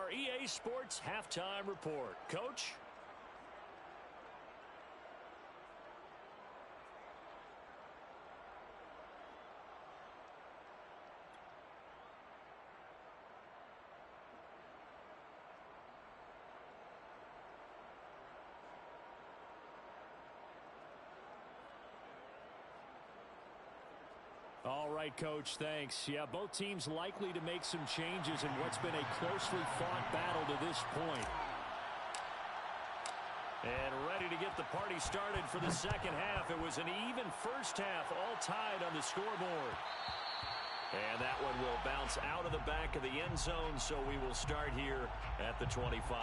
our EA Sports Halftime Report. Coach? All right, Coach, thanks. Yeah, both teams likely to make some changes in what's been a closely fought battle to this point. And ready to get the party started for the second half. It was an even first half, all tied on the scoreboard. And that one will bounce out of the back of the end zone, so we will start here at the 25.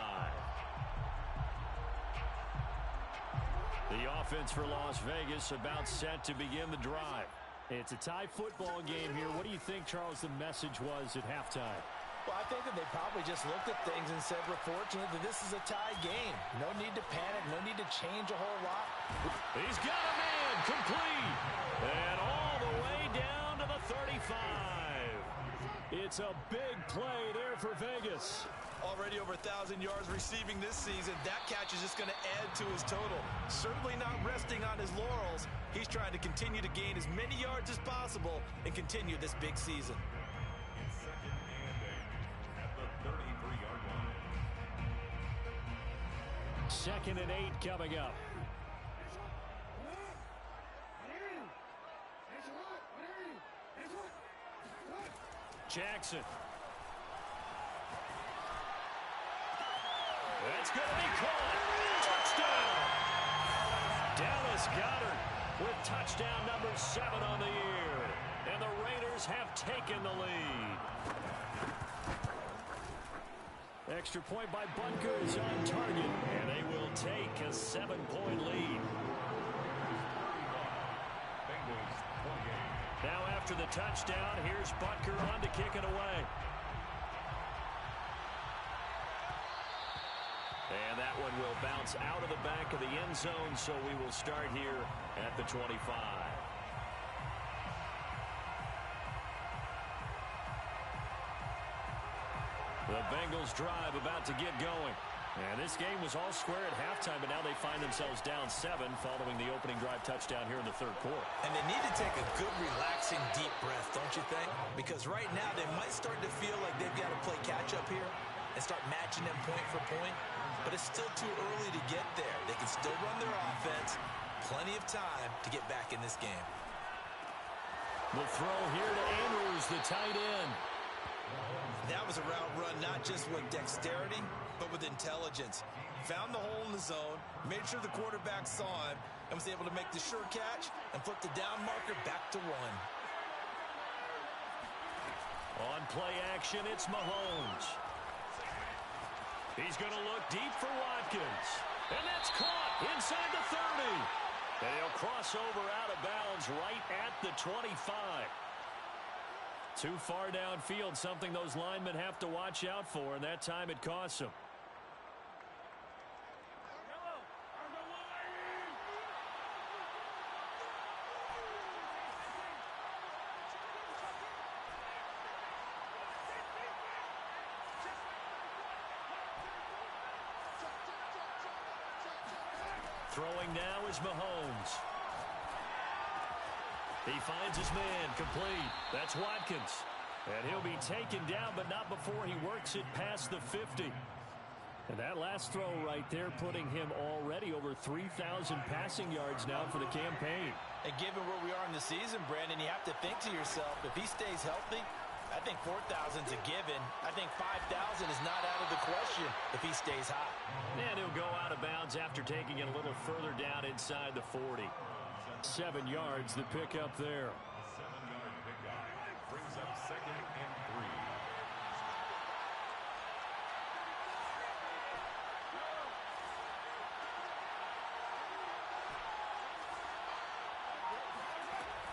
The offense for Las Vegas about set to begin the drive. It's a tie football game here. What do you think, Charles, the message was at halftime? Well, I think that they probably just looked at things and said, we're fortunate that this is a tie game. No need to panic. No need to change a whole lot. He's got a man complete. And all the way down to the 35. It's a big play there for Vegas. Already over 1,000 yards receiving this season. That catch is just going to add to his total. Certainly not resting on his laurels. He's trying to continue to gain as many yards as possible and continue this big season. Second and 8 at the 33-yard line. Second and 8 coming up. Jackson. That's going to be caught. Touchdown. Dallas Goedert with touchdown number 7 on the year. And the Raiders have taken the lead. Extra point by Butker is on target. And they will take a 7-point lead. Now after the touchdown, here's Butker on to kick it away. And that one will bounce out of the back of the end zone, so we will start here at the 25. The Bengals drive about to get going. And this game was all square at halftime, but now they find themselves down 7 following the opening drive touchdown here in the third quarter. And they need to take a good, relaxing, deep breath, don't you think? Because right now they might start to feel like they've got to play catch-up here and start matching them point for point. But it's still too early to get there. They can still run their offense. Plenty of time to get back in this game. The throw here to Andrews, the tight end. That was a route run not just with dexterity, but with intelligence. Found the hole in the zone, made sure the quarterback saw him, and was able to make the sure catch and flip the down marker back to 1. On play action, it's Mahomes. He's going to look deep for Watkins. And that's caught inside the 30. And he'll cross over out of bounds right at the 25. Too far downfield, something those linemen have to watch out for, and that time it costs them. Throwing now is Mahomes. He finds his man complete. That's Watkins. And he'll be taken down, but not before he works it past the 50. And that last throw right there putting him already over 3,000 passing yards now for the campaign. And given where we are in the season, Brandon, you have to think to yourself, if he stays healthy, I think 4,000's a given. I think 5,000 is not out of the question if he stays hot. And he'll go out of bounds after taking it a little further down inside the 40. 7 yards, the pickup there. A 7-yard pickup brings up second and 3.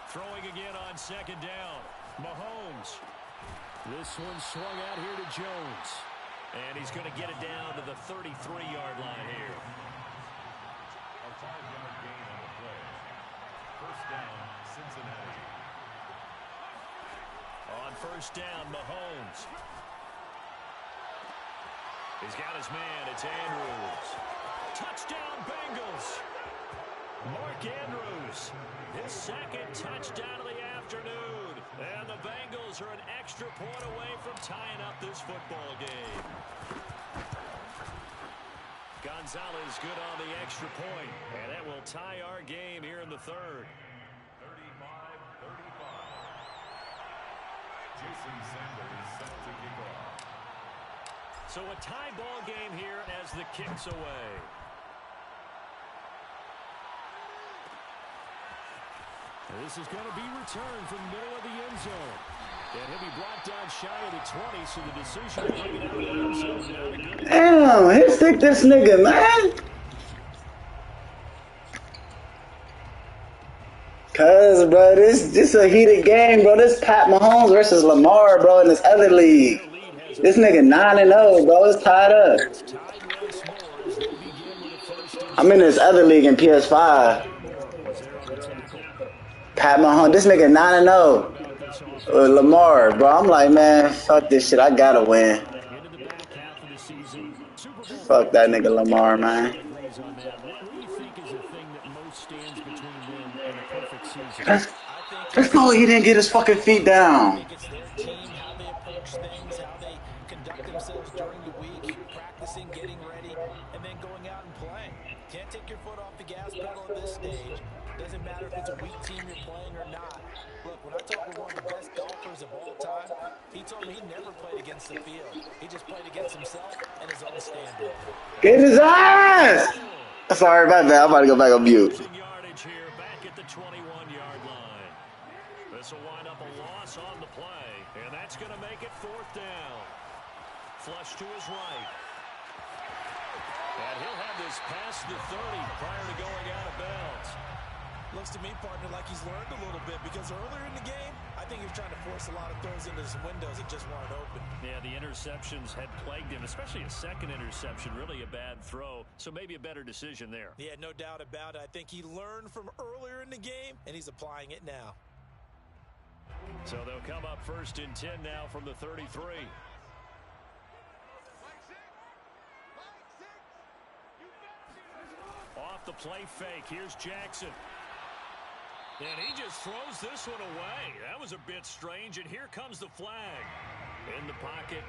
Throwing again on second down. Mahomes. This one swung out here to Jones. And he's going to get it down to the 33-yard line here. A 5-yard gain on the play. First down, Cincinnati. On first down, Mahomes. He's got his man. It's Andrews. Touchdown, Bengals. Mark Andrews, his second touchdown of the afternoon. And the Bengals are an extra point away from tying up this football game. Gonzalez good on the extra point, and that will tie our game here in the third. 35-35. Jason Sanders set to kick off. So a tie ball game here as the kick's away. This is going to be returned from the middle of the end zone. And he'll be brought down shy of the 20, so the decision to bring it out of the end zone. Damn, hit stick this nigga, man. Cuz, bro, this a heated game, bro. This Pat Mahomes versus Lamar, bro, in this other league. This nigga 9-0, bro. It's tied up. I'm in this other league in PS5. Pat Mahomes, this nigga 9-0. Lamar, bro. I'm like, man, fuck this shit. I gotta win. Fuck that nigga Lamar, man. Let's go. He didn't get his fucking feet down. It's their team, how they approach things, how they conduct themselves during the week, practicing, getting ready, and then going out and playing. Can't take your foot off the gas pedal at this stage. Doesn't matter if it's a weak team you're playing or not. Look, when I talk with one of the best golfers of all time, he told me he never played against the field. He just played against himself and his own standard. Get his ass! Sorry, my bad. I'm about to go back on mute. Yardage here, back at the 21-yard line. This will wind up a loss on the play, and that's going to make it fourth down. Flush to his right. And he'll have this past the 30 prior to going out of bounds. Looks to me, partner, like he's learned a little bit because earlier in the game, I think he was trying to force a lot of throws into some windows that just weren't open. Yeah, the interceptions had plagued him, especially a second interception, really a bad throw, so maybe a better decision there. Yeah, no doubt about it. I think he learned from earlier in the game, and he's applying it now. So they'll come up first and 10 now from the 33. Off the play fake, here's Jackson. And he just throws this one away. That was a bit strange, and here comes the flag. In the pocket.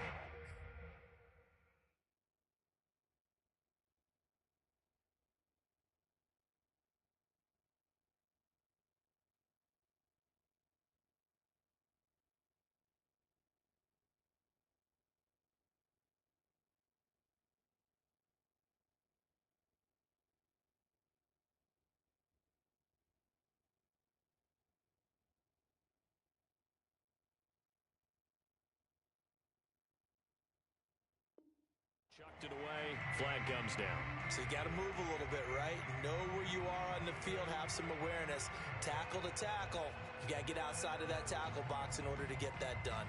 Chucked it away. Flag comes down. So you got to move a little bit, right? Know where you are on the field. Have some awareness. Tackle to tackle. You got to get outside of that tackle box in order to get that done.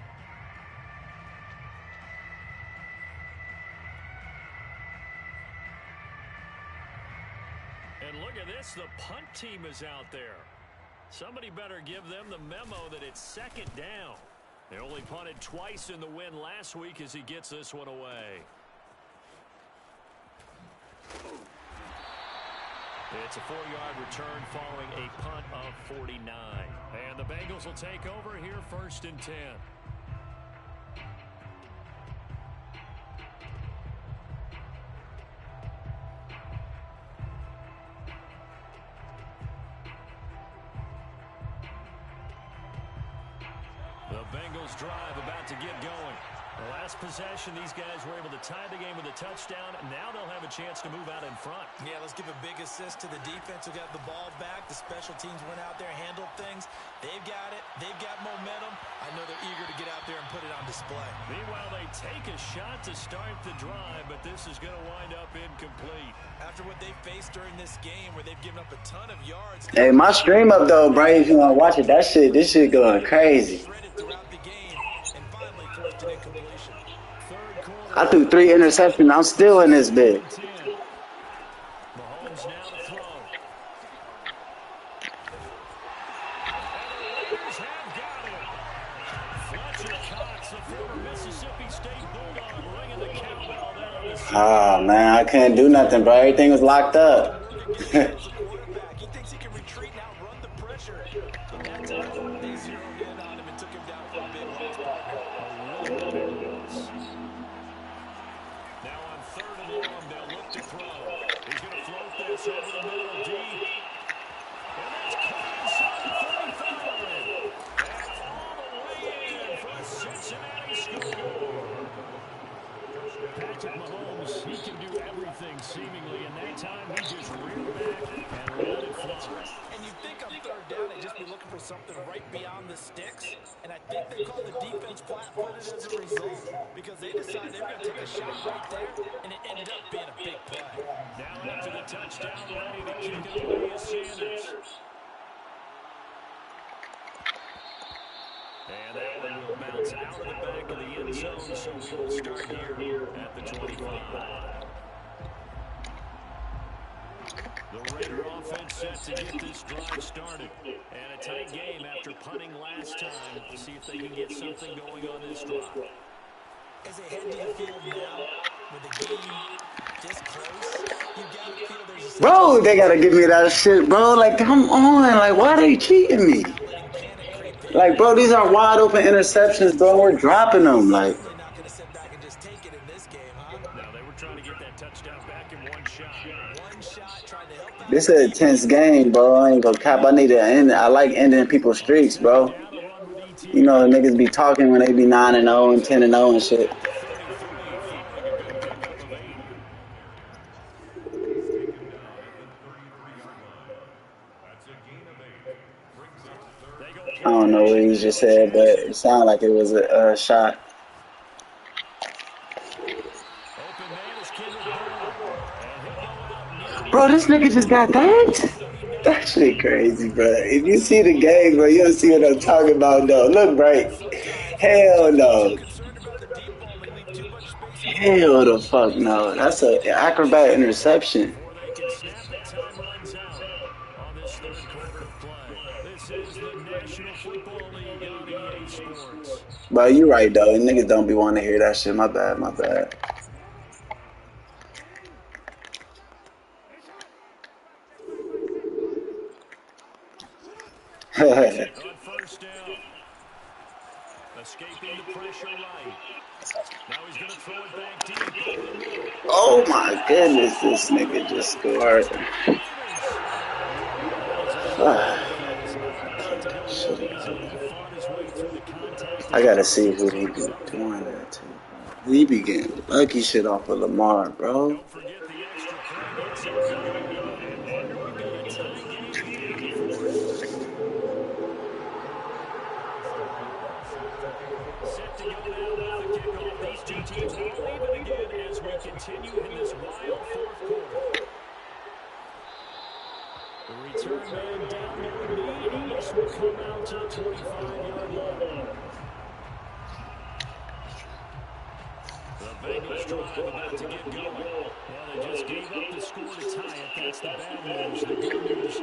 And look at this. The punt team is out there. Somebody better give them the memo that it's second down. They only punted twice in the win last week as he gets this one away. It's a 4-yard return following a punt of 49. And the Bengals will take over here first and 10. The Bengals drive about to get going. The last possession, these guys were able to tie the game with a touchdown. Now they'll have a chance to move out in front. Yeah, let's give a big assist to the defense who got the ball back. The special teams went out there, handled things. They've got it. They've got momentum. I know they're eager to get out there and put it on display. Meanwhile, they take a shot to start the drive, but this is going to wind up incomplete. After what they faced during this game where they've given up a ton of yards. Hey, my stream up though, Bryan. If you want to watch it, this shit going crazy. Throughout the game and finally forced an incompletion. I threw 3 interceptions. I'm still in this bit. Mahomes now to throw. And the Raiders have got it. Fletcher Cox, the former Mississippi State Bulldog, ringing the cowbell there on the Ah, man, I couldn't do nothing, bro. Everything was locked up. Work against him as a quarterback. He thinks he can retreat and outrun the pressure. On that time, they zeroed in on him and took him down for a big loss, partner. A really big loss. Now on 3rd and long, they'll look to throw. He's going to float this over the middle deep. And that's caught inside the 35. And all the way in for a Cincinnati score. Patrick Mahomes, he can do everything seemingly, and that time he just reared back and let it fly. And you think on 3rd down they'd just be looking for something right beyond the sticks, and I think they called the defense flat-footed as a result because they decided they were going to take a shot right there, and it ended up being a big play. Now after the touchdown, ready to kick it away is Sanders. And that one will bounce out of the back of the end zone, so we will start here at the 25. The Raider offense set to get this drive started. And a tight game after punting last time. See if they can get something going on this drive. As they head to the field now, with the game this close, you got to feel there's a Bro, they gotta give me that shit, bro. Like, come on. Like, why are they cheating me? Like, bro, these are wide open interceptions, bro. We're dropping them. Like, not going to sit back and just take it in this game, huh? No, they were trying to get that touchdown back in one shot. One shot, trying to help out. this is an intense game, bro. I ain't gonna cap. I need to end. I like ending people's streaks, bro. You know, niggas be talking when they be 9-0 and 10-0 and shit. I don't know what he just said, but it sounded like it was a shot. Bro, this nigga just got that? That shit crazy, bro. If you see the game, bro, you'll see what I'm talking about, though. Look, right? Hell no. Hell the fuck no. That's an acrobat interception. But you right, though. Niggas don't be wanting to hear that shit. My bad, my bad. First down. Escaping the pressure right. Now he's going to throw it back deep. Oh my goodness, this nigga just scored. I gotta see who he be doing that to. He be getting lucky shit off of Lamar, bro. Don't forget the extra point. It's a and we've got a tie game here in the fourth. Set to go down with the kickoff. These two teams all even again as we continue in this wild fourth quarter. The return man down there in the 80s will come out to the 25-yard line. The Bengals drive about to get going. Yeah, they just gave up the score to tie it. That's the bad news. The good news,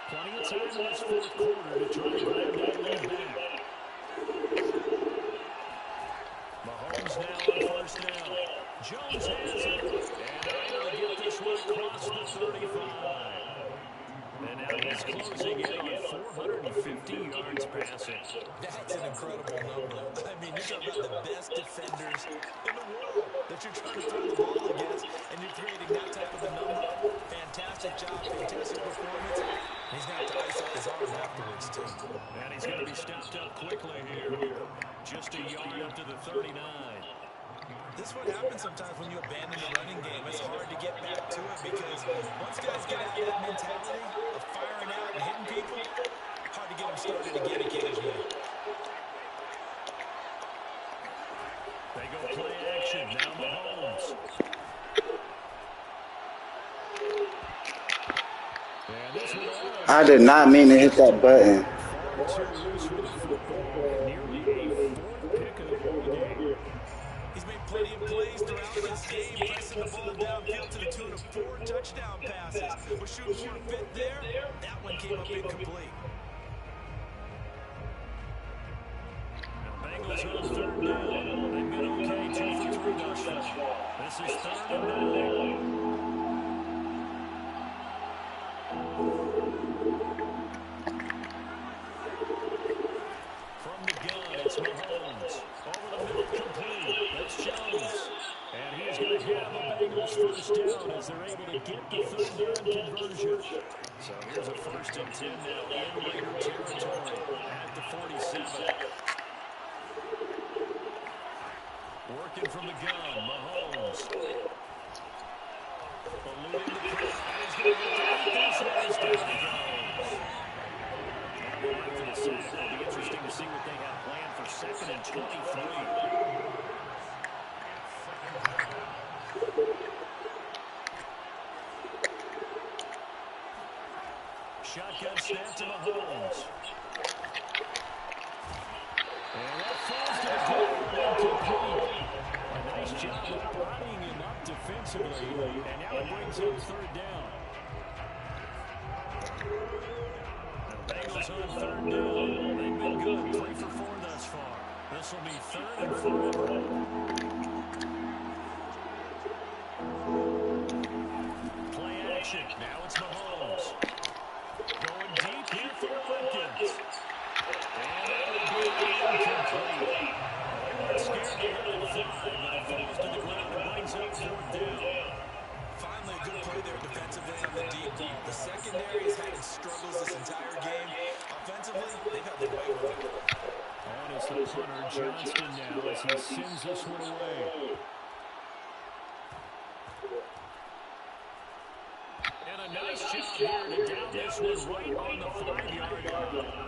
plenty of time in this fourth quarter to try to grab that lead back. Mahomes now on first down. Jones has it. And able to get this one across the 35. And now he's closing in on 450 yards passing. That's an incredible number. I mean, you're talking about the best defenders in the world that you're trying to throw the ball against, and you're creating that type of a number. Fantastic job, fantastic performance. And he's going to have to ice up his arm afterwards, too. And he's going to be stepped up quickly here. Just a yard up to the 39. This is what happens sometimes when you abandon the running game. It's hard to get back to it because once guys get out of that mentality of firing out and hitting people, hard to get them started again occasionally. They go play action. Now Mahomes. I did not mean to hit that button. He's made plenty of plays throughout this game, pressing the ball downfield to the tune of 4 touchdown passes. We're shooting for a fit there. That one came up incomplete. Bengals Bengals on third down. They've been okay, 2 for 3 thus far. This is 3rd and 9. From the gun, it's Mahomes. Over the middle, complete. That's Jones. And he is going to have a Bengals first down as they're able to get the 3rd down conversion. So here's a 1st and 10 now in Raider territory at the 47. Working from the gun, Mahomes. Eluding the crowd. He's going to get to this one as down he goes. After the sack, it'll be interesting to see what they have planned for 2nd and 23. Shotgun snap to Mahomes. And that falls to the ground, incomplete. A nice job of bodying him up defensively, and now it brings up 3rd down. The Bengals on 3rd down. They've been good, 3 for 4 thus far. This will be 3rd and 4. Play action. Now it's Mahomes. Going deep here for Watkins. And that will be incomplete. They weren't scared to let it fly, but it falls to the ground and brings up 4th down. Finally, a good play there defensively on the deep ball. The secondary has had its struggles this entire game. Offensively, they've had their way with it. On is the punter, Johnston, now as he sends this one away. And a nice job here to down this one right on the 5-yard line.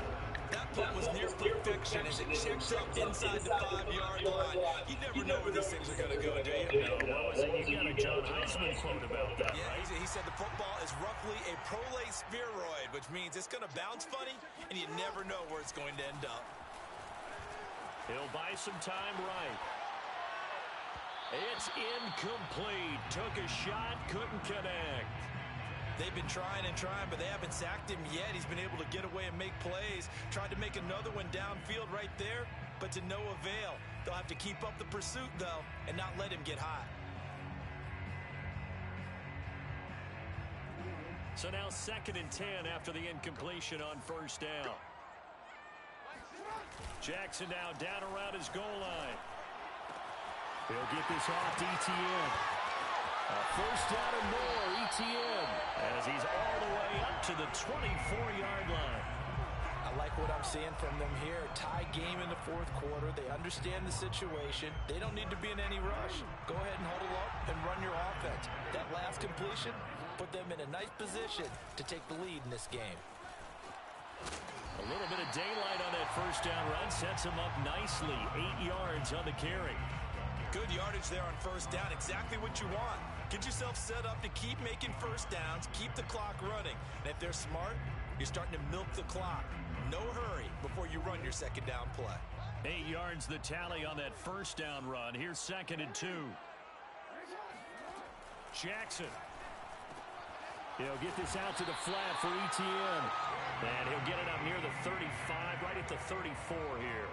That punt was near perfection as it checked up inside the 5-yard line. You never know where these things are going to go, do you? No, what was it? You got a John Heisman quote about that, yeah, right? he said the football is roughly a prolate spheroid, which means it's going to bounce funny, and you never know where it's going to end up. He'll buy some time right. It's incomplete. Took a shot, couldn't connect. They've been trying and trying, but they haven't sacked him yet. He's been able to get away and make plays. Tried to make another one downfield right there, but to no avail. They'll have to keep up the pursuit, though, and not let him get hot. So now 2nd and 10 after the incompletion on 1st down. Jackson now down around his goal line. He'll get this off to ETN. First down and more, ETN, as he's all the way up to the 24-yard line. I like what I'm seeing from them here. Tie game in the 4th quarter. They understand the situation. They don't need to be in any rush. Go ahead and huddle up and run your offense. That last completion put them in a nice position to take the lead in this game. A little bit of daylight on that first down run sets him up nicely. 8 yards on the carry. Good yardage there on first down. Exactly what you want. Get yourself set up to keep making first downs, keep the clock running. And if they're smart, you're starting to milk the clock. No hurry before you run your 2nd down play. 8 yards the tally on that first down run. Here's 2nd and 2. Jackson. He'll get this out to the flat for ETN. And he'll get it up near the 35, right at the 34 here.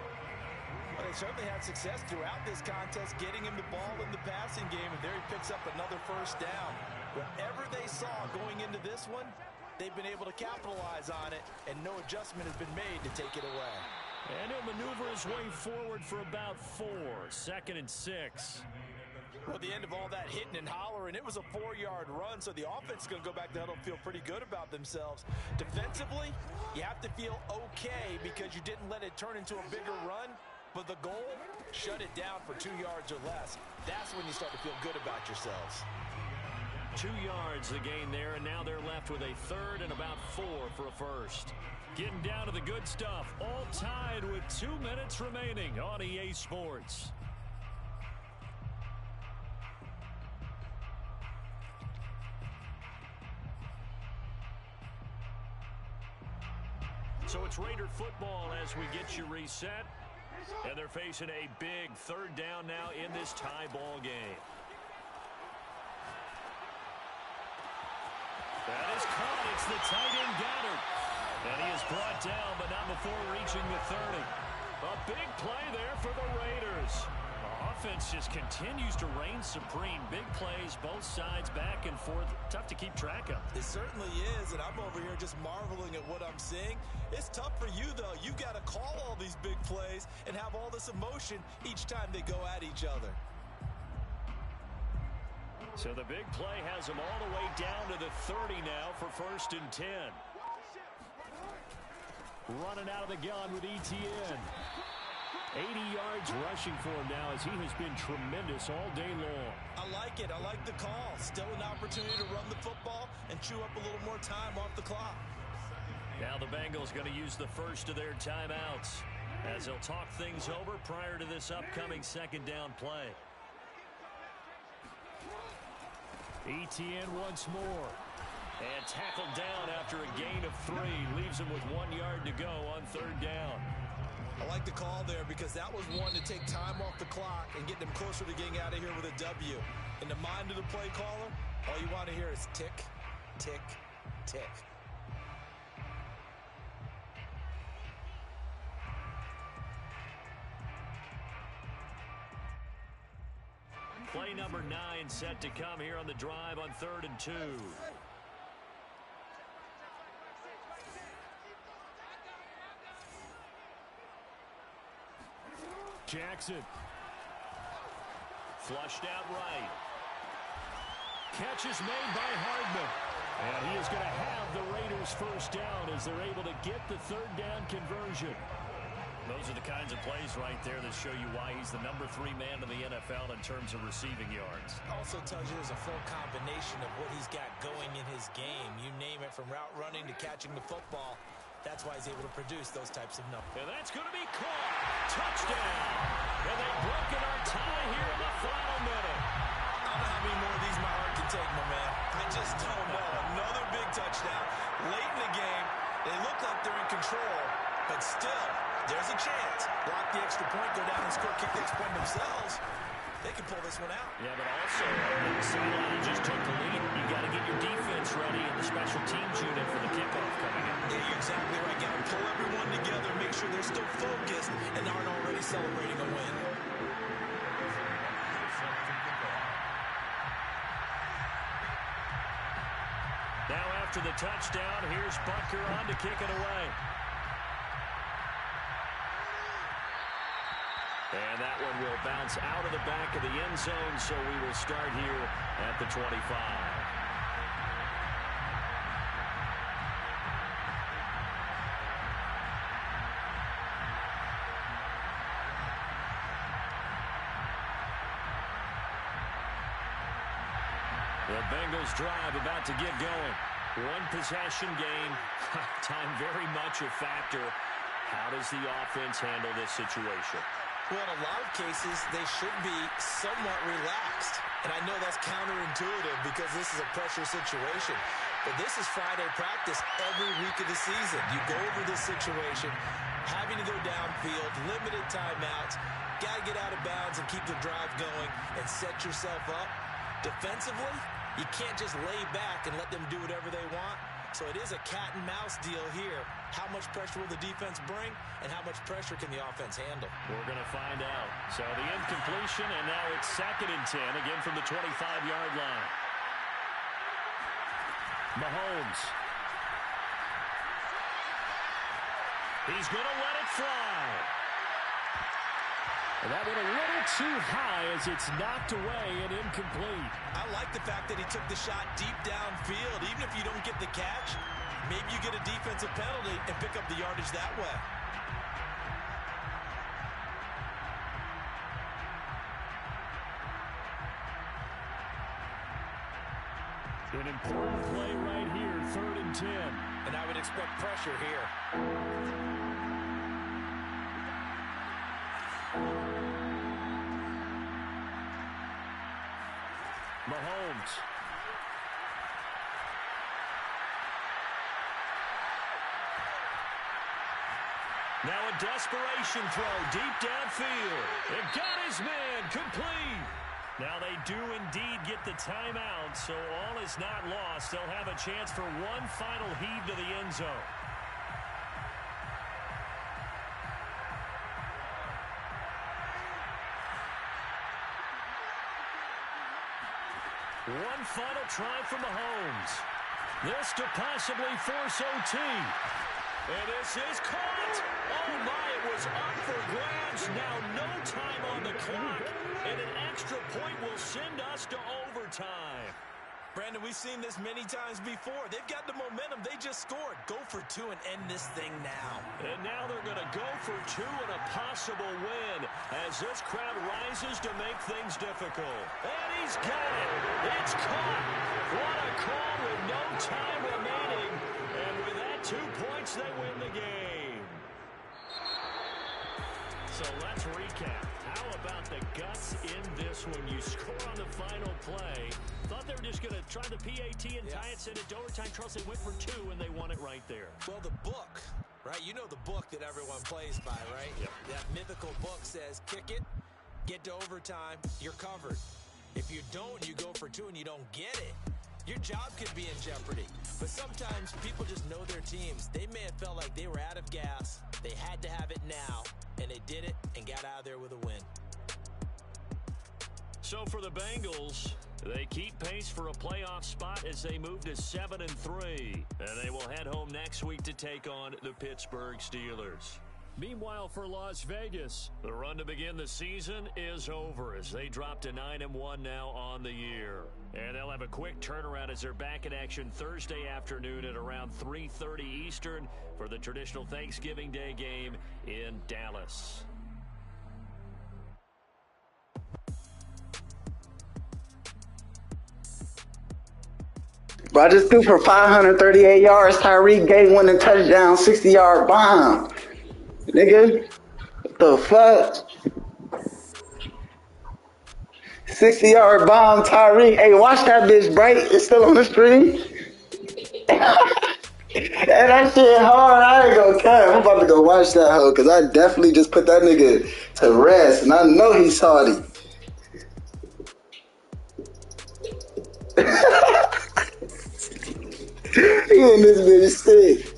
Well, they certainly had success throughout this contest, getting him the ball in the passing game, and there he picks up another first down. Whatever they saw going into this one, they've been able to capitalize on it, and no adjustment has been made to take it away. And he'll maneuver his way forward for about 4. 2nd and 6. Well, at the end of all that hitting and hollering, it was a 4-yard run, so the offense is going to go back to huddle and feel pretty good about themselves. Defensively, you have to feel okay because you didn't let it turn into a bigger run. But the goal, shut it down for 2 yards or less. That's when you start to feel good about yourselves. 2 yards the gain there, and now they're left with a 3rd and about 4 for a first. Getting down to the good stuff. All tied with 2 minutes remaining on EA Sports. So it's Raider football as we get you reset. And they're facing a big 3rd down now in this tie ball game. That is caught. It's the tight end Goddard. And he is brought down, but not before reaching the 30. A big play there for the Raiders. Offense just continues to reign supreme. Big plays, both sides, back and forth. Tough to keep track of. It certainly is, and I'm over here just marveling at what I'm seeing. It's tough for you, though. You've got to call all these big plays and have all this emotion each time they go at each other. So the big play has them all the way down to the 30 now for 1st and 10. Running out of the gun with Etienne. 80 yards rushing for him now as he has been tremendous all day long. I like it. I like the call. Still an opportunity to run the football and chew up a little more time off the clock. Now the Bengals going to use the first of their timeouts as they'll talk things over prior to this upcoming 2nd down play. Etienne once more. And tackled down after a gain of 3. Leaves him with 1 yard to go on 3rd down. I like the call there because that was one to take time off the clock and get them closer to getting out of here with a W. In the mind of the play caller, all you want to hear is tick, tick, tick. Play number 9 set to come here on the drive on 3rd and 2. Jackson. Flushed out right. Catch is made by Hardman. And he is going to have the Raiders first down as they're able to get the 3rd down conversion. Those are the kinds of plays right there that show you why he's the number 3 man in the NFL in terms of receiving yards. Also tells you there's a full combination of what he's got going in his game. You name it, from route running to catching the football. That's why he's able to produce those types of numbers. And that's going to be caught. Touchdown. And they've broken our tie here in the final minute. I don't know how many more of these my heart can take, my man. I just don't know. Another big touchdown. Late in the game, they look like they're in control, but still, there's a chance. Block the extra point, go down and score, kick the extra point themselves. They can pull this one out. Yeah, but also, you just took the lead. You got to get your defense ready and the special teams unit for the kickoff coming in. Yeah, you're exactly right. Got to pull everyone together, make sure they're still focused and aren't already celebrating a win. Now after the touchdown, here's Butker on to kick it away. And that one will bounce out of the back of the end zone, so we will start here at the 25. The Bengals drive about to get going. One possession game. Time very much a factor. How does the offense handle this situation? Well, in a lot of cases, they should be somewhat relaxed. And I know that's counterintuitive because this is a pressure situation. But this is Friday practice every week of the season. You go over this situation, having to go downfield, limited timeouts, got to get out of bounds and keep the drive going and set yourself up. Defensively, you can't just lay back and let them do whatever they want. So it is a cat and mouse deal here. How much pressure will the defense bring, and how much pressure can the offense handle? We're going to find out. So the incompletion, and now it's 2nd and 10, again from the 25-yard line. Mahomes. He's going to let it fly. And that went a little too high as it's knocked away and incomplete. I like the fact that he took the shot deep downfield. Even if you don't get the catch, maybe you get a defensive penalty and pick up the yardage that way. An important play right here, 3rd and 10. And I would expect pressure here. Mahomes. Now a desperation throw deep downfield. It got his man complete. Now they do indeed get the timeout, so all is not lost. They'll have a chance for one final heave to the end zone. One final try from Mahomes. This to possibly force OT. And this is caught. Oh, my, it was up for grabs. Now no time on the clock. And an extra point will send us to overtime. Brandon, we've seen this many times before. They've got the momentum. They just scored. Go for two and end this thing now. And now they're going to go for two and a possible win as this crowd rises to make things difficult. And he's got it. It's caught. What a call with no time remaining. And with that 2 points, they win the game. So let's recap. How about the guts in this one? You score on the final play. Thought they were just going to try the PAT and tie it, send it to overtime. Trust they went for two, and they won it right there. Well, the book, right? You know the book that everyone plays by, right? Yep. That mythical book says, kick it, get to overtime, you're covered. If you don't, you go for two and you don't get it, your job could be in jeopardy. But sometimes people just know their teams. They may have felt like they were out of gas. They had to have it now, and they did it and got out of there with a win. So for the Bengals, they keep pace for a playoff spot as they move to 7-3. And they will head home next week to take on the Pittsburgh Steelers. Meanwhile, for Las Vegas, the run to begin the season is over as they drop to 9-1 now on the year. And they'll have a quick turnaround as they're back in action Thursday afternoon at around 3:30 Eastern for the traditional Thanksgiving Day game in Dallas. Bro, I just threw for 538 yards. Tyreek gave one a touchdown, 60-yard bomb. Nigga, what the fuck? 60-yard bomb, Tyreek. Hey, watch that bitch, Bright. It's still on the stream. Hey, that shit hard. I ain't gonna cut. I'm about to go watch that hoe because I definitely just put that nigga to rest, and I know he's salty. He in this bitch sick.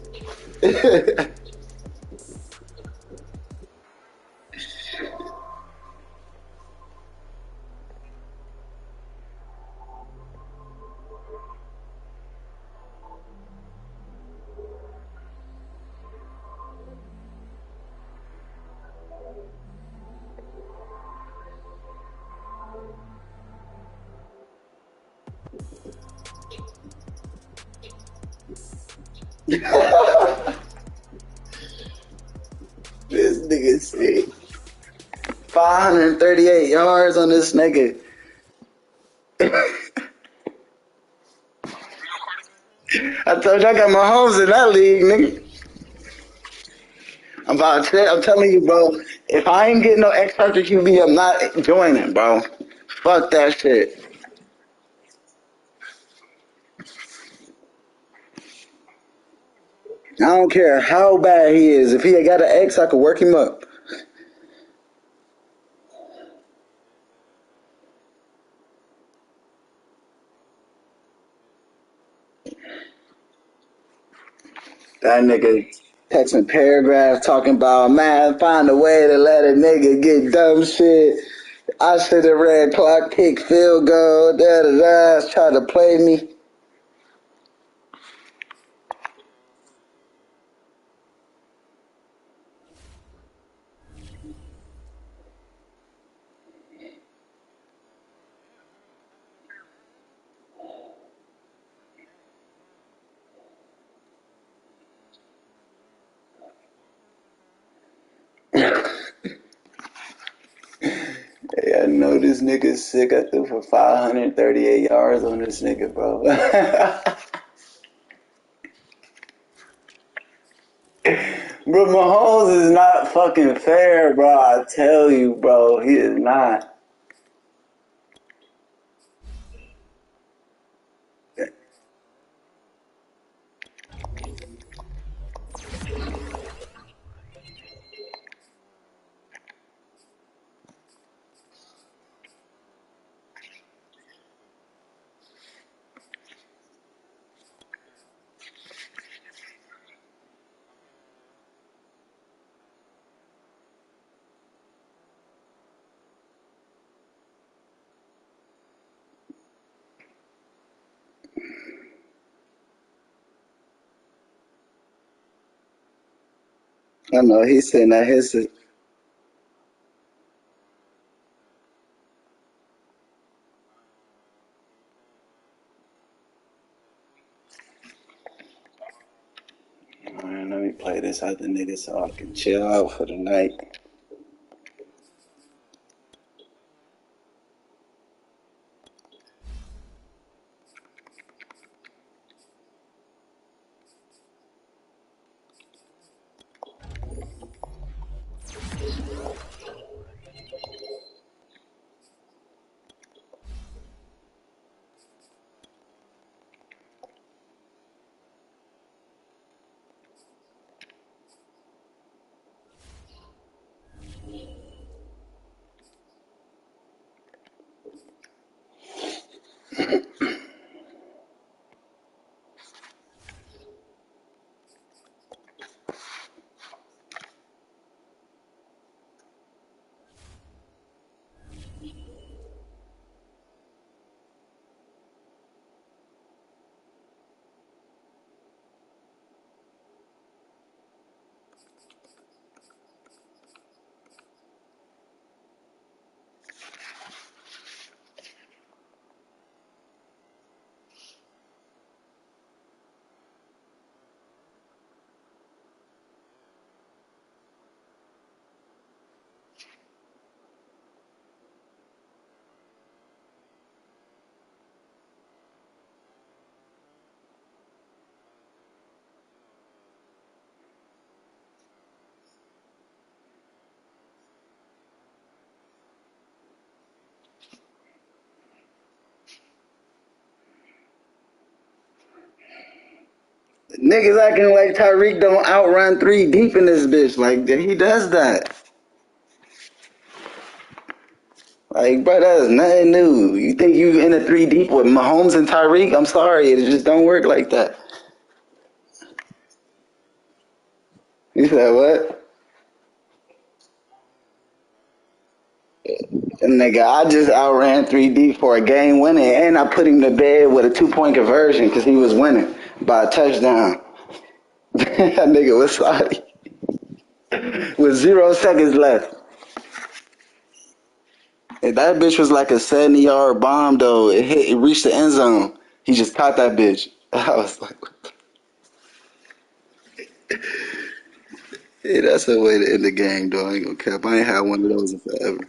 This nigga sick. 538 yards on this nigga. I told you I got my homes in that league, nigga. I'm telling you, bro. If I ain't getting no X Factor QB, I'm not joining, bro. Fuck that shit. I don't care how bad he is. If he got an X, I could work him up. That nigga texting paragraphs talking about, man, find a way to let a nigga get dumb shit. I should have ran clock kick field goal, da-da-da, try to play me. Hey, I know this nigga's sick. I threw for 538 yards on this nigga, bro. Bro, Mahomes is not fucking fair, bro. I tell you, bro. He is not. I know he's sitting at his. Man, let me play this other nigga so I can chill out for the night. Niggas acting like Tyreek don't outrun three deep in this bitch. Like he does that. Like, bro, that is nothing new. You think you in a three deep with Mahomes and Tyreek? I'm sorry, it just don't work like that. You said what? Nigga, I just outran 3D for a game winning, and I put him to bed with a 2-point conversion because he was winning by a touchdown. That nigga was sorry. With 0 seconds left. And that bitch was like a 70-yard bomb, though. It reached the end zone. He just caught that bitch. I was like, hey, that's a way to end the game, though. I ain't gonna cap. I ain't had one of those in forever.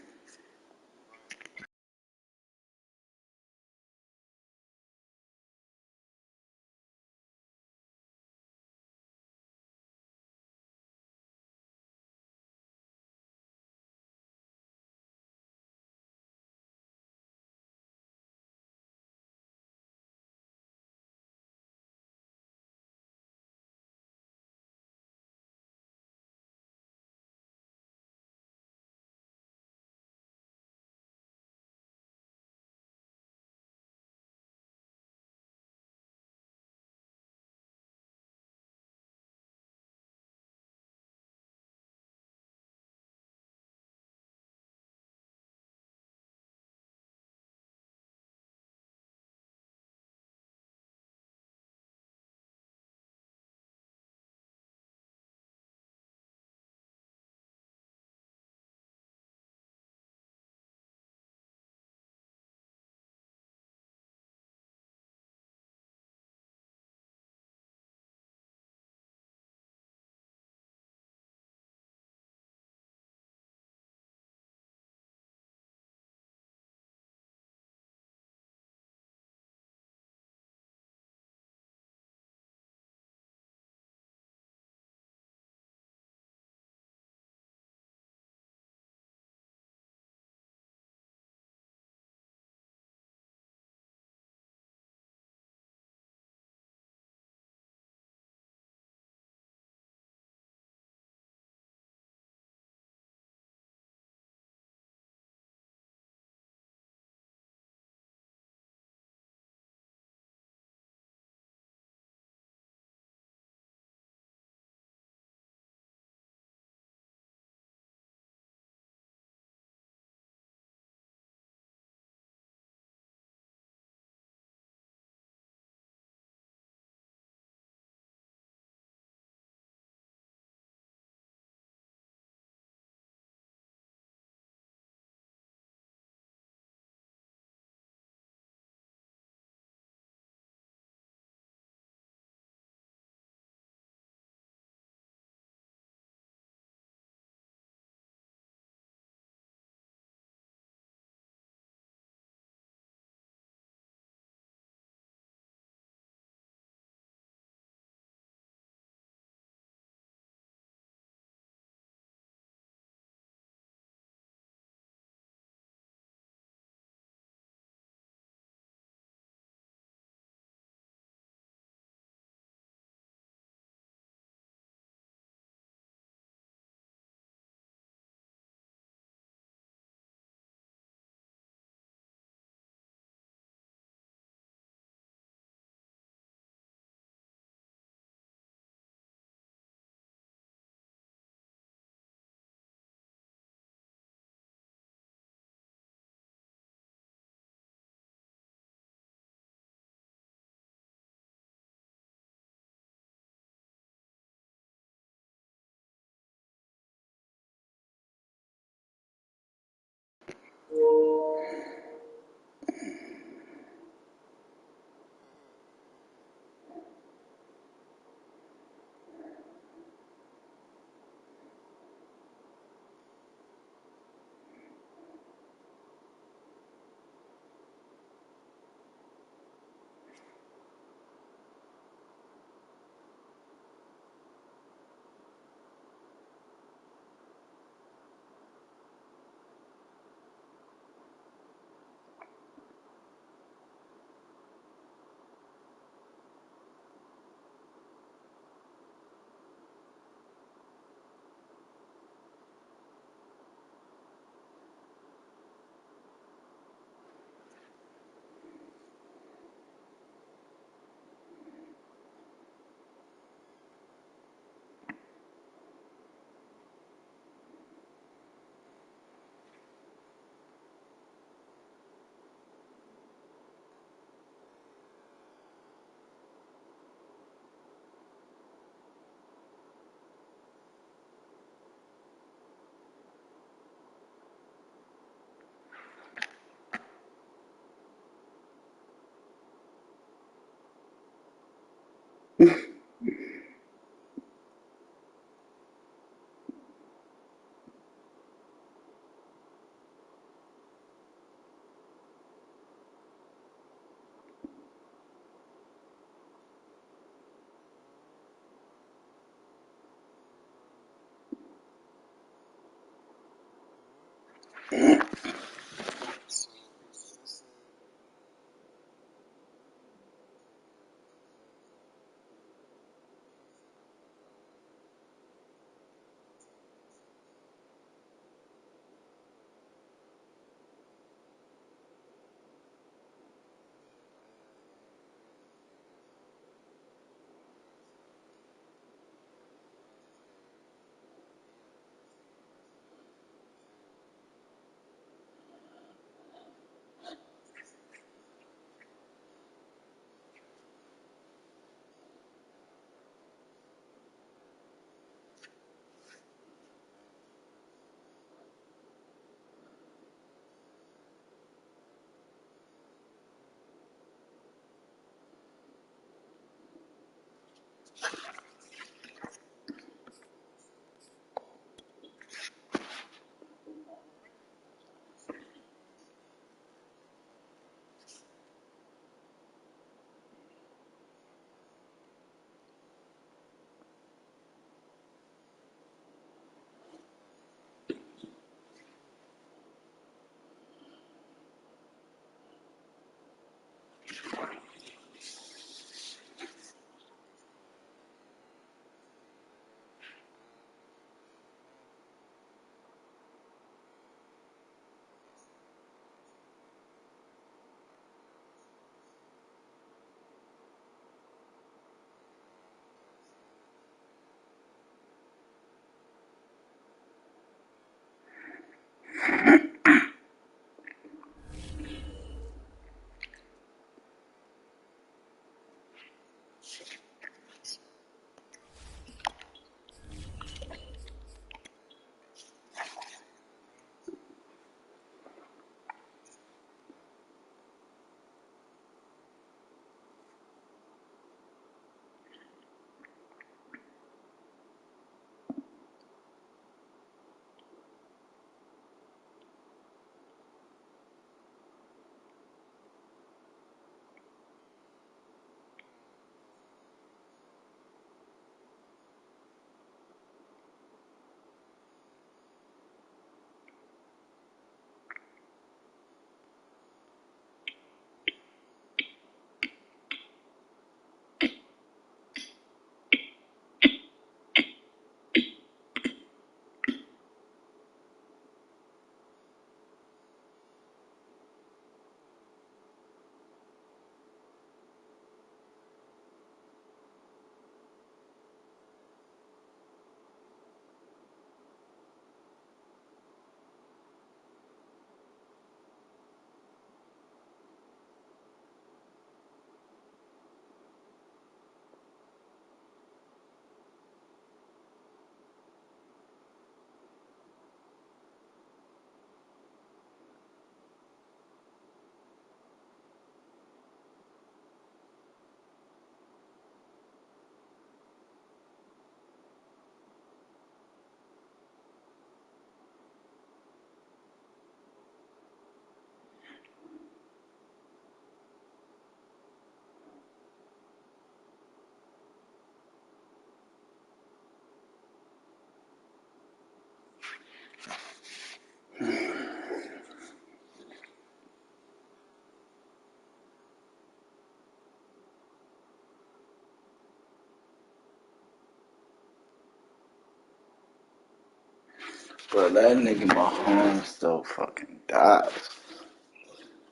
But that nigga Mahomes still fucking dies.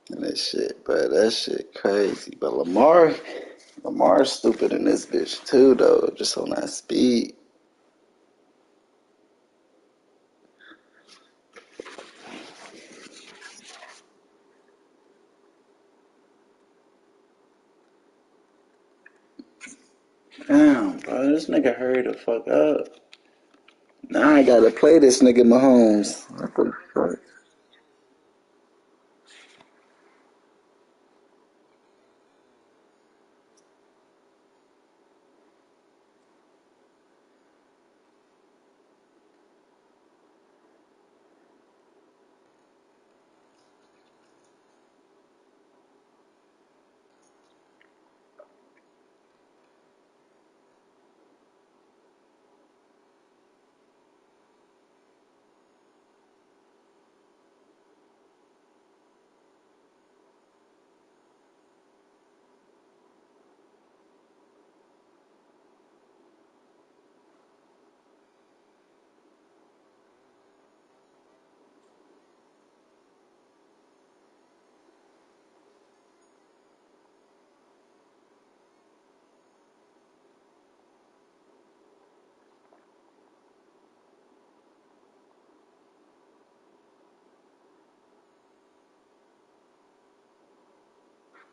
And that shit, bro, that shit crazy. But Lamar's stupid in this bitch too, though, just on that speed. Damn, bro, this nigga hurry the fuck up. Now I gotta play this nigga Mahomes. What the fuck?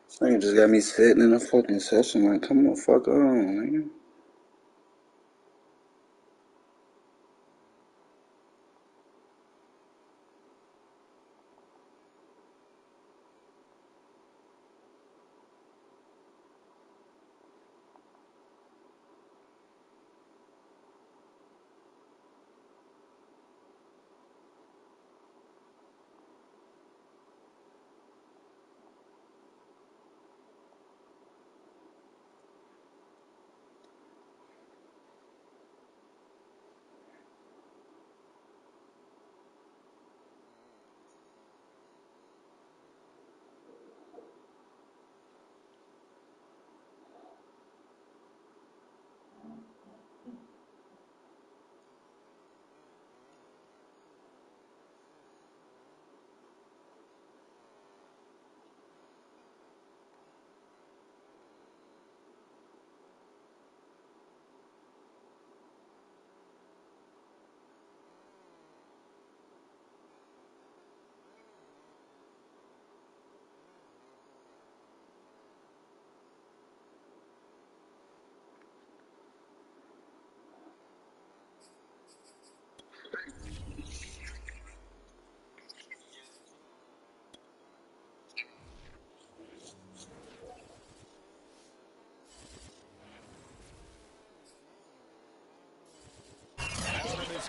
This nigga just got me sitting in a fucking session like, come on, fuck on, nigga.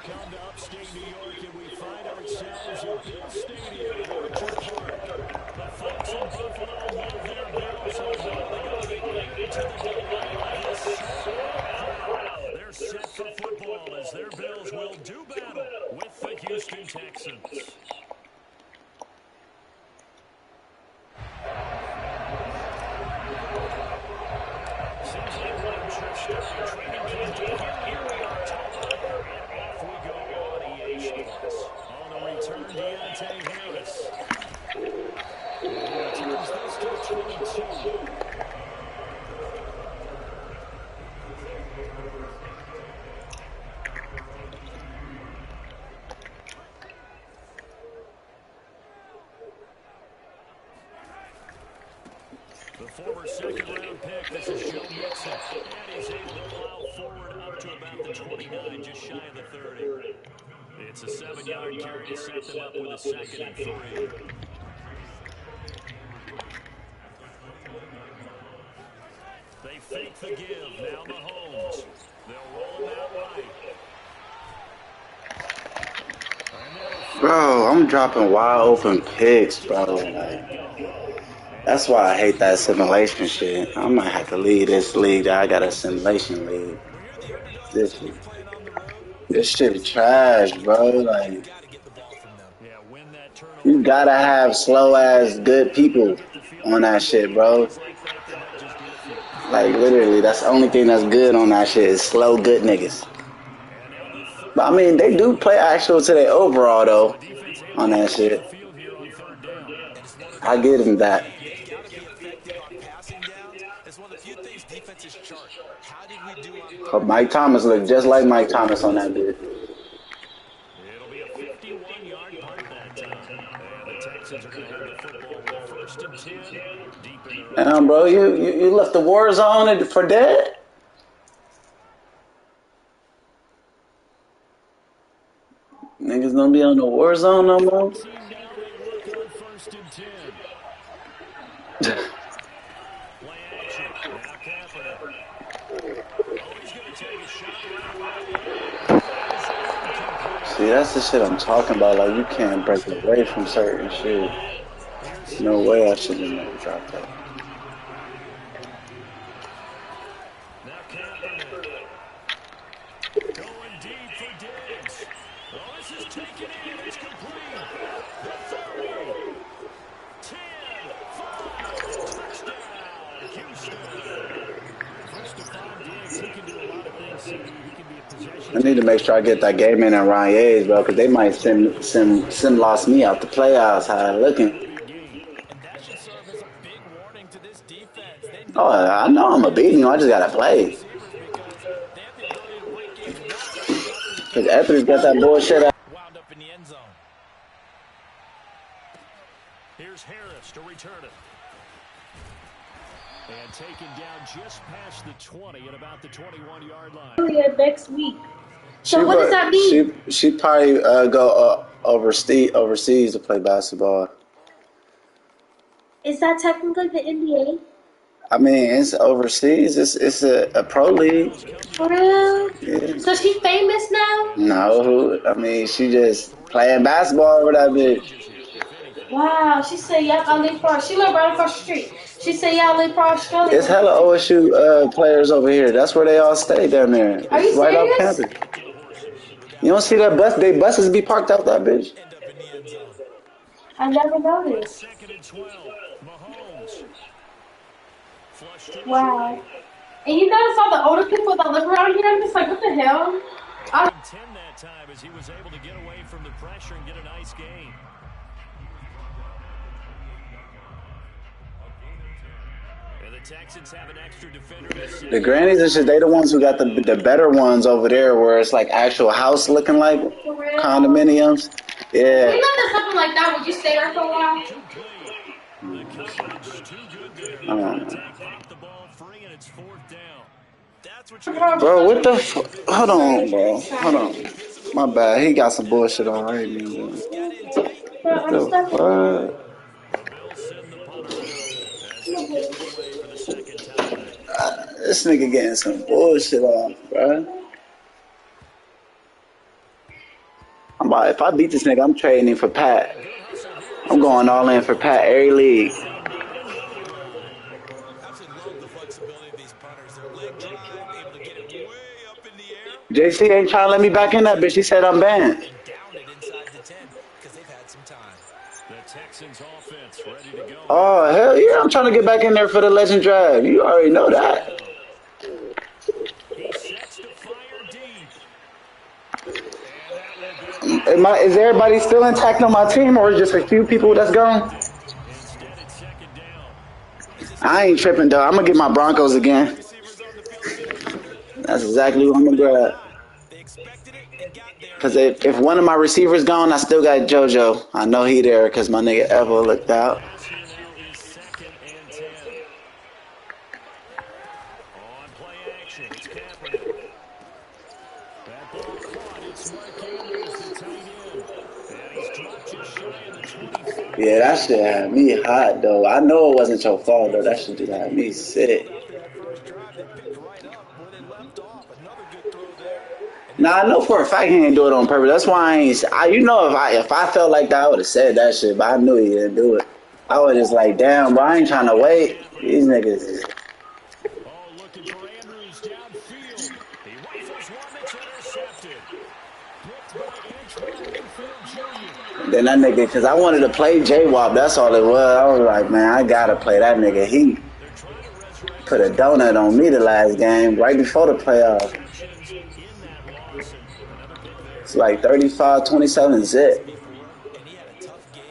Come to upstate New York, and we find ourselves at Bill Stadium in Orchard Park. The folks in Buffalo love their Bills, and what are they going to be bringing to the delight of this sellout crowd? They're set for football as their Bills will do battle with the Houston Texans. Seems like we're just starting training camp day here. Here we are, Toronto, and off we go on EA Sports. On the return, Deontay Harris. And he returns this to the 22. The former second-round pick, this is Joe Mixon, and he's able to plow forward up to about the 29, just shy of the 30. It's a 7-yard carry to set them up with a 2nd and 3. They fake the give, now Mahomes. They'll roll him out right. Bro, I'm dropping wide open picks, bro. Like, that's why I hate that simulation shit. I might have to leave this league. I got a simulation league. This shit trash, bro. Like, you gotta have slow ass good people on that shit, bro. Like, literally, that's the only thing that's good on that shit is slow good niggas. But I mean, they do play actual to their overall So the though defense able on to that stretch the shit. field here on third down. And it's one of I the give them that. you got to be effective on passing downs. It's one of the few things defenses chart. How did we do on But third Mike down? Thomas looked just Let's like see Mike what we do Thomas on on this that one. bitch. It'll be a 51-yard punt that time. And the Texans are going to have the football with 1st and 10 deep in their own Damn, bro, territory. you left the war zone for dead? Niggas don't be on the war zone no more? 14 now they work on 1st and 10. Play action. Now Kaepernick. Oh, he's going to take a shot right around the middle. That is incomplete. See, that's the shit I'm talking about. Like, you can't break away from certain shit. Here's No 2nd way and I should 10. have never dropped that. Now Kaepernick. Going deep for Diggs. Oh, this is taken in. It's complete. The 30. 10. 5. Touchdown. Houston. First to 5 Diggs. He can do a lot of things, CD. He can be a possession I need to taker. make sure I get that game in Ryan Yates, bro, because they might send lost me out the playoffs. How I looking? Big game. And that should serve as a big warning to this defense. They Oh, know they I need know to I'm a win beating this you. I just game gotta against these play. receivers because they have the ability to win games one way or another. You Because can't lose Etheridge got this that game. bullshit out. Wound up in the end zone. Here's Harris to return it. And taken down just past the 20 at about the 21-yard line. Next week. So what does that mean? She probably go overseas to play basketball. Is that technically the NBA? I mean, it's overseas. It's a pro league. For real? Yeah. So she famous now? No, I mean she just playing basketball over that bitch. Wow. She said, yep, I live for she live right across the street. She said, yeah, I live for Australia. It's hella OSU players over here. That's where they all stay down there. Are you It's right off serious? campus. You don't see that bus? They buses be parked out that bitch. End up in the end zone. I never noticed. 2nd and 12. Mahomes. Flush to the Wow. 20. And you notice all the older people that live around here? I'm just like, what the hell? I 10 that time as he was able to get away from the pressure and get a nice gain. And the Texans have an extra defender. The grannies and shit, they the ones who got the better ones over there where it's like actual house looking like for real. condominiums. You Yeah. know there's something like that. Would you stay there for a while? The coverage too good there. The Oh. contact popped the ball free, and it's 4th down. That's what you're Bro, what the hold on, bro. Hold on. My bad. He got some bullshit on right now. got in tight. What the fuck? The Bills send the punter on as he'll kick it away for the 2nd time. This nigga getting some bullshit off, bro. If I beat this nigga, I'm trading him for Pat. I'm going all in for Pat every league. Absolutely love the flexibility of these punters. Their leg drive, able to get it way up in the air JC ain't trying to let me back in that bitch. He said I'm banned. and down it inside the 10 because they've had some time. The Texans offense ready to go. Oh, hell yeah. I'm trying to get back in there for the legend drive. You already know that. He sets to fire deep. And that will be Is everybody still intact on my team or just a few people that's gone? instead it's 2nd down. I ain't tripping, though. I'm going to get my Broncos again. Receivers on the field. That's exactly what I'm going to grab. They expected it and got there. Because if one of my receivers gone, I still got JoJo. I know he there because my nigga Evo looked out. Pass here now is 2nd and 10. On play action, it's Kaepernick. That ball caught. It's Mark Andrews, the tight end. And he's dropped just shy of the 25. Yeah, that shit had me hot, though. I know it wasn't your fault, though. That shit just had me sick. After that first drive, they picked right up where they left off. Another good throw there. Nah, I know for a fact he didn't do it on purpose. That's why you know, if I felt like that, I would have said that shit, but I knew he didn't do it. I was just like, damn, bro, I ain't trying to wait. These niggas. Oh, looking for Andrews downfield. He rifles one that's intercepted. Picked by Antoine Winfield Jr. Then that nigga, because I wanted to play J-Wop, that's all it was. I was like, man, I gotta play that nigga. He They're trying to resurrect put a donut on me the last game, right before the playoffs. in that loss. And another pick It's like 35-27 zip. And he had a tough game,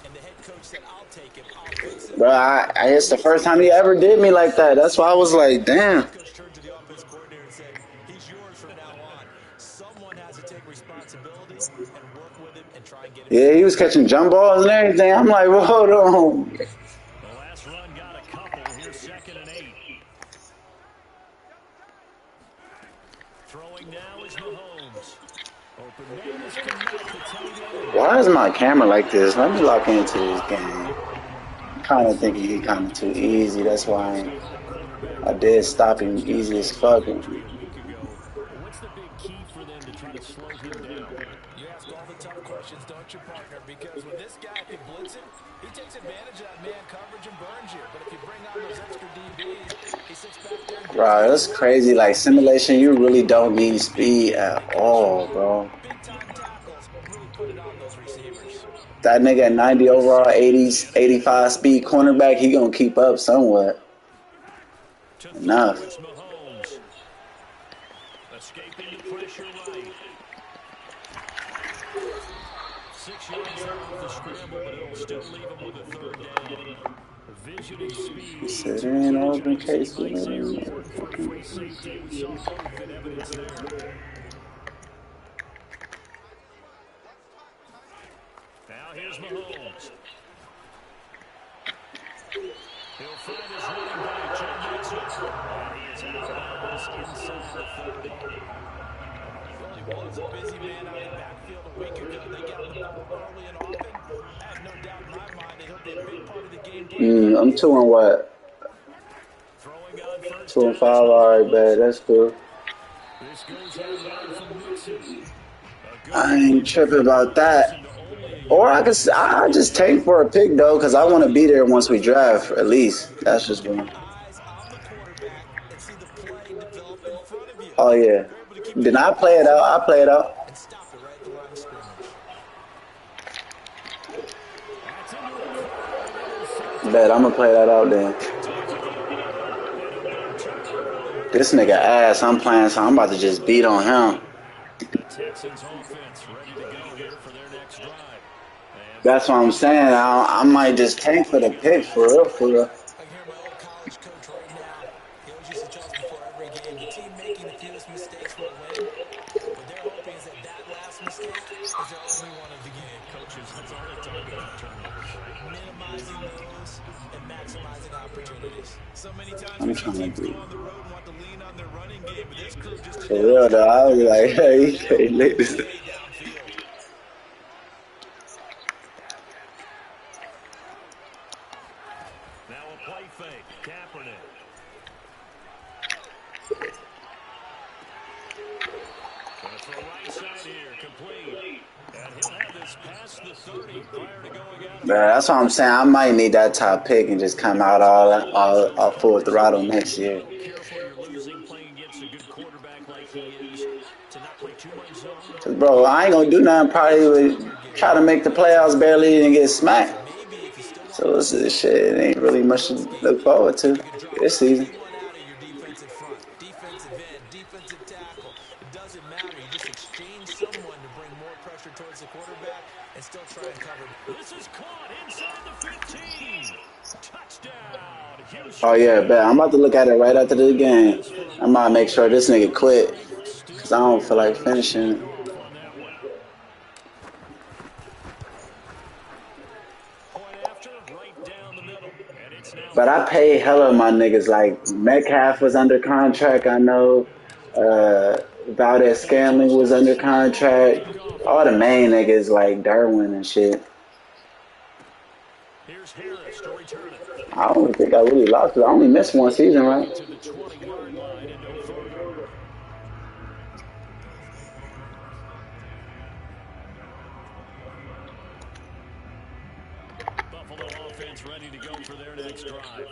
and the head coach said, I'll take him, I'll fix him. Bro, it's the first time he ever did me like that. That's why I was like, damn. Head coach turned to the offense coordinator and said, he's yours from now on. Someone has to take responsibility and work with him and try and get him. Yeah, he was catching jump balls and everything. I'm like, well, hold on. The last run got a couple. Here's 2nd and 8. Throwing now is Mahomes. Open man is connected. Why is my camera like this? Let me lock into this game. I'm kind of thinking he kind of too easy. That's why I did stop him easy as fuck. What's the big key for them to try to slow him down? You ask all the tough questions, don't you, partner? Because when this guy can blitz him, he takes advantage of that man coverage and burns you. But if you bring on those extra DBs, he sits back there and Bro, that's crazy. Like, simulation, you really don't need speed at all, bro. big-time tackles really put it on those receivers. That nigga at 90 overall, 80s, 85 speed cornerback, he gonna keep up somewhat. Enough. It's Mahomes. Escaping the pressure right. 6 yards off the scramble, but it'll still leave him with a 3rd down. Visioning speed. Considering open case. For free safety, we saw both in evidence there. Now here's Mahomes. He'll find his running back, Joe Mixon. And he is out of bounds inside the 30. Well, he was a busy man out in the backfield a week ago. They got the ball early and often. I have no doubt in my mind that he'll be a big part of the game plan. I'm 2 and what? 2 and 5. All right, bad. That's cool. This goes out from Mixon. I ain't tripping about that. Or I just tank for a pick though, because I want to be there once we draft. At least that's just one. Oh yeah. Then I play it out. I play it out. Bet I'm gonna play that out then. This nigga ass I'm playing, so I'm about to just beat on him. Texans offense ready to go here for their next drive. That's what I'm saying. I might just tank for the pick for real, for real. I can hear my old college coach right now. He always used to tell us before every game, the team making the fewest mistakes will win. What they're hoping is that last mistake is their only one of the game. Coaches, that's all they talk about, turnovers. Minimizing those and maximizing opportunities. So many times I'm we see trying teams to go on the road and want to lean on their running game, but this crew just for real though. I was like, hey, look this. downfield. Now a play fake. Kaepernick. Going to throw right side here. Complete. And he'll have this past the 30 prior to going out. That's what I'm saying. I might need that top pick and just come out all full throttle next year. Careful, you're losing playing against a good quarterback like he is. To not play too much zone. Cause bro, I ain't gonna do nothing. Probably would try to make the playoffs barely and get smacked. So this is shit. It ain't really much to look forward to this season. Defensive end, defensive tackle. It doesn't matter. You just exchange someone to bring more pressure towards the quarterback and still try and cover. This is caught inside the 15. Touchdown, Houston. Oh yeah, bet. I'm about to look at it right after the game. I might make sure this nigga quit. Cause I don't feel like finishing. But I paid hella of my niggas. Like Metcalf was under contract. I know. Valdez Scantling was under contract. All the main niggas like Derwin and shit. Here's Harris to return it. I don't think I really lost it. I only missed one season, right? To the 20-yard line and no further. Buffalo offense ready to go for their next drive.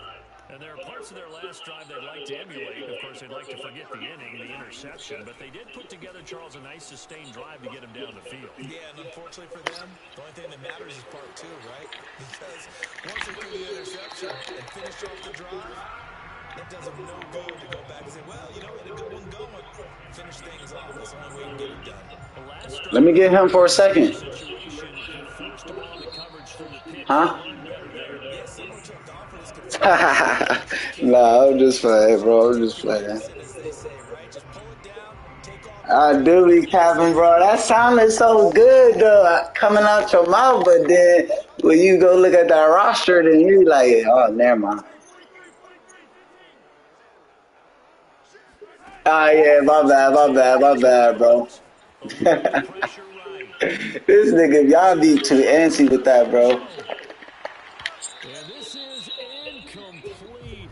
And there are parts of their last drive they'd like to emulate. Of course, they'd like to forget the inning, the interception. But they did put together, Charles, a nice sustained drive to get him down the field. Yeah, and unfortunately for them, the only thing that matters is part two, right? Because once they threw the interception and finished off the drive, It does him no good to go back and say, well, you know, we had a good one going. Finish things off. That's the only way you can get it done. Last Let me drive, get him for a similar second. situation. He forced the ball into coverage through the pick. He Huh? learned better there. Yeah, similar to a golfer that's confused. Just keep Nah, I'm just just make playing, sure you bro. I'm take just it in playing. unison, as they say, right? Just pull it down, take off I every do time. be That's the capping, key. bro. That sounded so good, though, coming out your mouth. But then when you go look at that roster, then you like, oh, never mind. Ah, yeah, First and 10 my for the bad, bro. Browns. A little bit of This pressure right. nigga, y'all So be now too throwing antsy with in the that, end bro. zone. And this is incomplete.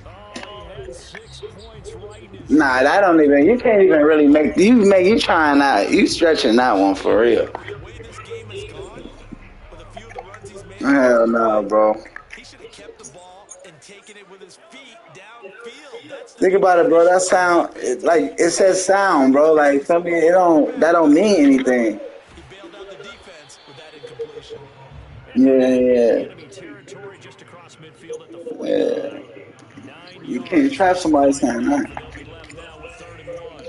Oh, he had 6 points right in his Nah, that hand. don't even. You can't even really you trying that. You stretching that one for real. With the way this game has gone, with a few of the runs he's made along Hell the no, way, bro. he should have kept the ball and taken it with his feet downfield. That's the Think about it, game he bro. should That have been sound making. like it says sound, bro. Like So something we'll it see what don't that don't happens. mean anything. He bailed out the defense with that incompletion. And he'll Yeah, bring it into yeah, enemy territory just across midfield at the 49. yeah. 9 You can't yards trap on the somebody final saying move, that. and they'll be left now with 3rd and 1.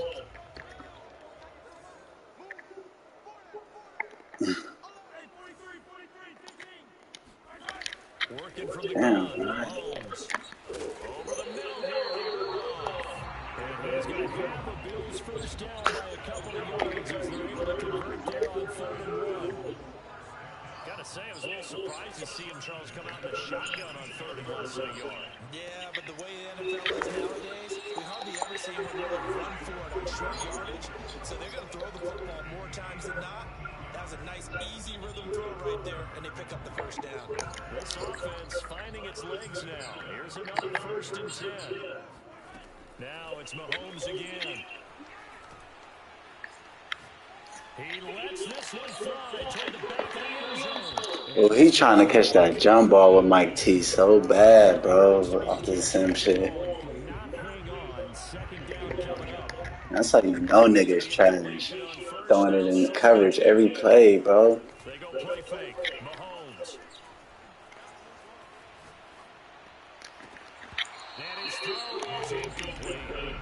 Working from the Damn, gun, bro. Mahomes. Over the middle here, he'll go off. And he's going to give the Bills first down by a couple of yards as they're able to convert there on 3rd and 1. Got to say, I was a little surprised to see him, Charles, come out in the shotgun on 3rd and less than a yard. Yeah, but the way the NFL is nowadays, we hardly ever see anyone really run for it on short yardage. So they're going to throw the football more times than not. That was a nice, easy rhythm throw right there, and they pick up the first down. This offense finding its legs now. Here's another 1st and 10. Now it's Mahomes again. He lets this one fly toward the back of the end zone. Well, And he it's trying to catch that incomplete. jump ball with Mike T so bad, bro. Off the Catching sim the shit. ball and could not hang on. 2nd down coming up. That's how you know niggas trash. Completion on 1st Throwing it down, in the 2nd and coverage 10. every play, bro. They go play fake. Mahomes. And his throw is incomplete.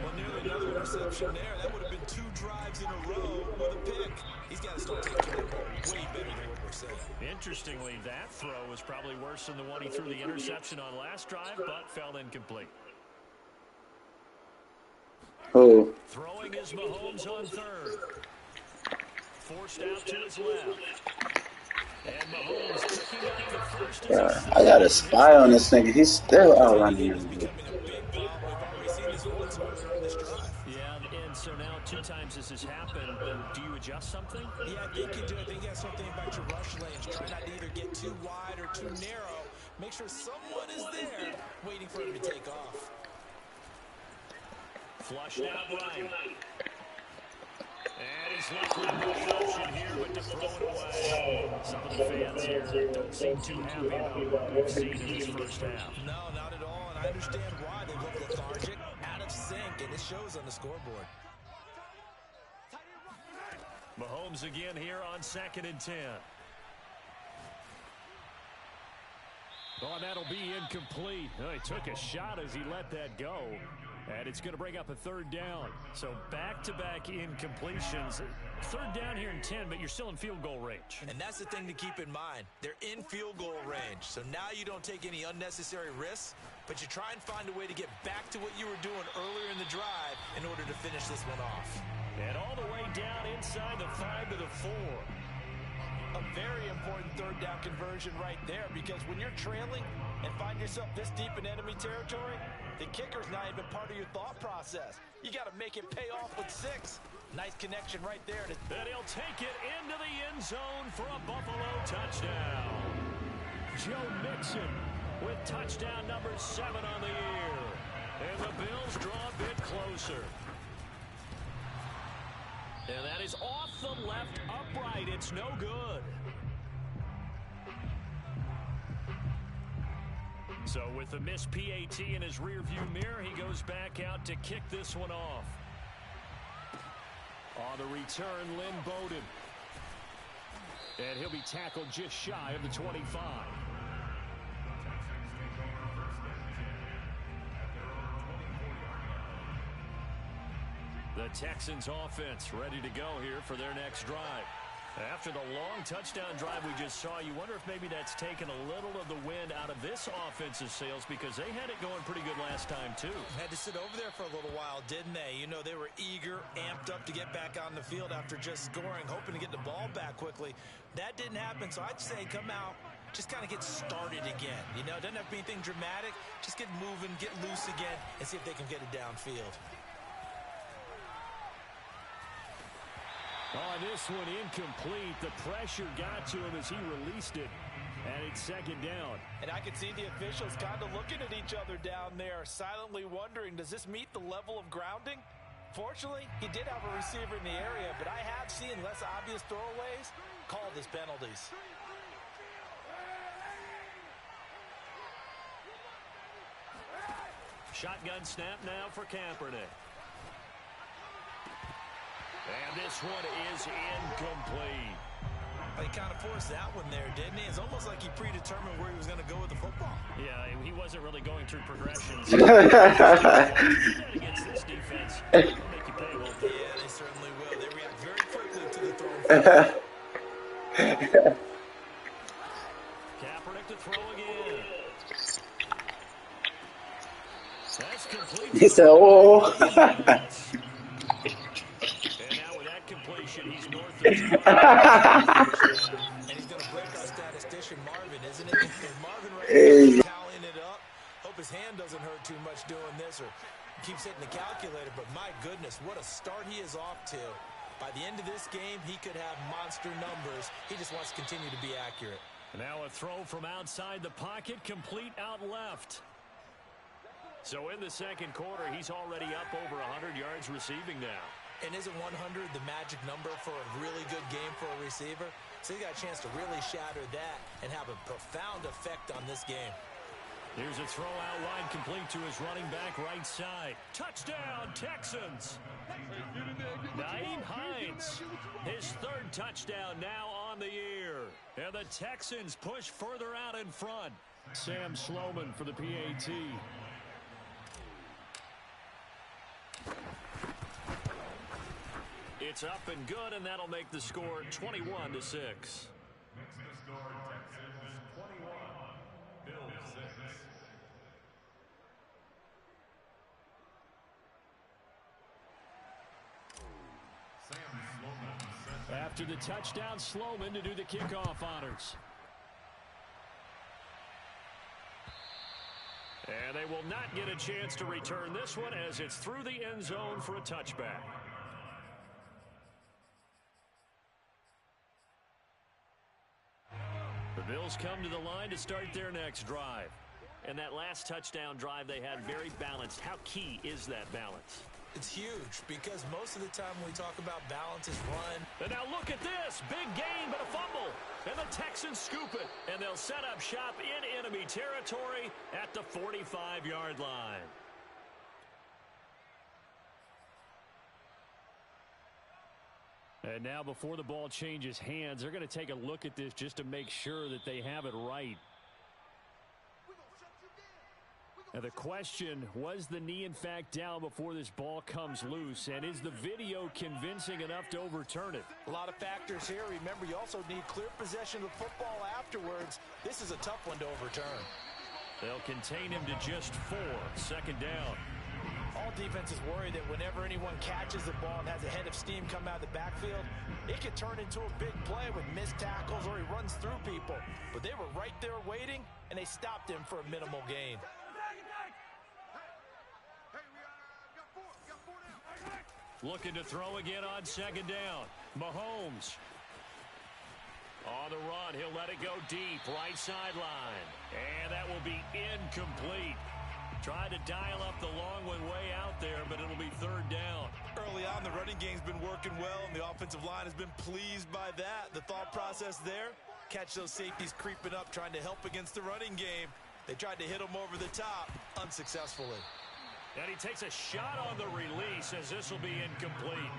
Well, nearly another interception there. That would have been 2 drives in a row with a pick. He's got to start taking care of the ball way better than what we're saying. Interestingly, that throw was probably worse than the one he threw the interception on last drive, but fell incomplete. Who? Throwing is Mahomes on 3rd. Forced out to his left. And Mahomes picking up the first as he Yeah, I got a slides. And he'll spy on stay this on. nigga. He's still Running outrunning game is him. becoming a big problem. We've already seen this once earlier in this drive. Yeah, and so now 2 times this has happened. Do you adjust something? Yeah, I think you do. I think you got to start thinking about your rush lanes. Try not to either get too wide or too narrow. Make sure someone is there waiting for him to take off. Flushed out Bryan. And he's left with no option here but to throw it away. Some of the fans here don't seem too happy about what we've seen in this first half. No, not at all, and I understand why. They look lethargic, out of sync, and it shows on the scoreboard. Mahomes again here on 2nd and 10. Oh, and that'll be incomplete. Oh, he took a shot as he let that go. And it's going to bring up a 3rd down. So back-to-back incompletions. 3rd down here in 10, but you're still in field goal range. And that's the thing to keep in mind. They're in field goal range. So now you don't take any unnecessary risks, but you try and find a way to get back to what you were doing earlier in the drive in order to finish this one off. And all the way down inside the 5 to the 4. A very important 3rd down conversion right there, because when you're trailing and find yourself this deep in enemy territory, the kicker's not even part of your thought process. You got to make it pay off with 6. Nice connection right there. And he'll take it into the end zone for a Buffalo touchdown. Joe Mixon with touchdown number 7 on the year. And the Bills draw a bit closer. And that is off the left upright. It's no good. So with the missed PAT in his rearview mirror, he goes back out to kick this one off. On the return, Lynn Bowden. And he'll be tackled just shy of the 25. The Texans offense ready to go here for their next drive. After the long touchdown drive we just saw, you wonder if maybe that's taken a little of the wind out of this offense's sails because they had it going pretty good last time too. Had to sit over there for a little while, didn't they? You know, they were eager, amped up to get back on the field after just scoring, hoping to get the ball back quickly. That didn't happen, so I'd say come out, just kind of get started again. You know, it doesn't have to be anything dramatic. Just get moving, get loose again, and see if they can get it downfield. Oh, this one incomplete. The pressure got to him as he released it. And it's second down. And I can see the officials kind of looking at each other down there, silently wondering, does this meet the level of grounding? Fortunately, he did have a receiver in the area, but I have seen less obvious throwaways called as penalties. Shotgun snap now for Kaepernick. And this one is incomplete. He kind of forced that one there, didn't he? It's almost like he predetermined where he was going to go with the football. Yeah, he wasn't really going through progressions. Against this defense, they'll make you pay a little bit. Yeah, they certainly will. They react very quickly to the throw. Kaepernick to throw again. That's complete. He said, oh. He's north of and he's going to break our statistician Marvin, isn't it? Marvin right now tallying it up. Hope his hand doesn't hurt too much doing this or keeps hitting the calculator, but my goodness, what a start he is off to. By the end of this game, he could have monster numbers. He just wants to continue to be accurate. Now a throw from outside the pocket, complete out left. So in the second quarter, he's already up over 100 yards receiving now. And isn't 100 the magic number for a really good game for a receiver? So he got a chance to really shatter that and have a profound effect on this game. Here's a throw out wide, complete to his running back right side. Touchdown, Texans! Nyheim Hines, his third touchdown now on the year. And the Texans push further out in front. Sam Sloman for the PAT. It's up and good, and that'll make the score 21-6. Makes the score Texans 21, Bills 6. After the touchdown, Sloman to do the kickoff honors. And they will not get a chance to return this one as it's through the end zone for a touchback. The Bills come to the line to start their next drive. And that last touchdown drive they had very balanced. How key is that balance? It's huge because most of the time when we talk about balance is run. And now look at this. Big gain, but a fumble. And the Texans scoop it. And they'll set up shop in enemy territory at the 45-yard line. And now before the ball changes hands, they're going to take a look at this just to make sure that they have it right. Now the question, was the knee in fact down before this ball comes loose? And is the video convincing enough to overturn it? A lot of factors here. Remember, you also need clear possession of the football afterwards. This is a tough one to overturn. They'll contain him to just 4. Second down. All defenses worry that whenever anyone catches the ball and has a head of steam come out of the backfield, it could turn into a big play with missed tackles or he runs through people. But they were right there waiting, and they stopped him for a minimal gain. Looking to throw again on second down. Mahomes. On the run, he'll let it go deep, right sideline. And that will be incomplete. Tried to dial up the long one way out there, but it'll be third down. Early on, the running game's been working well, and the offensive line has been pleased by that. The thought process there, catch those safeties creeping up, trying to help against the running game. They tried to hit him over the top, unsuccessfully. And he takes a shot on the release as this will be incomplete.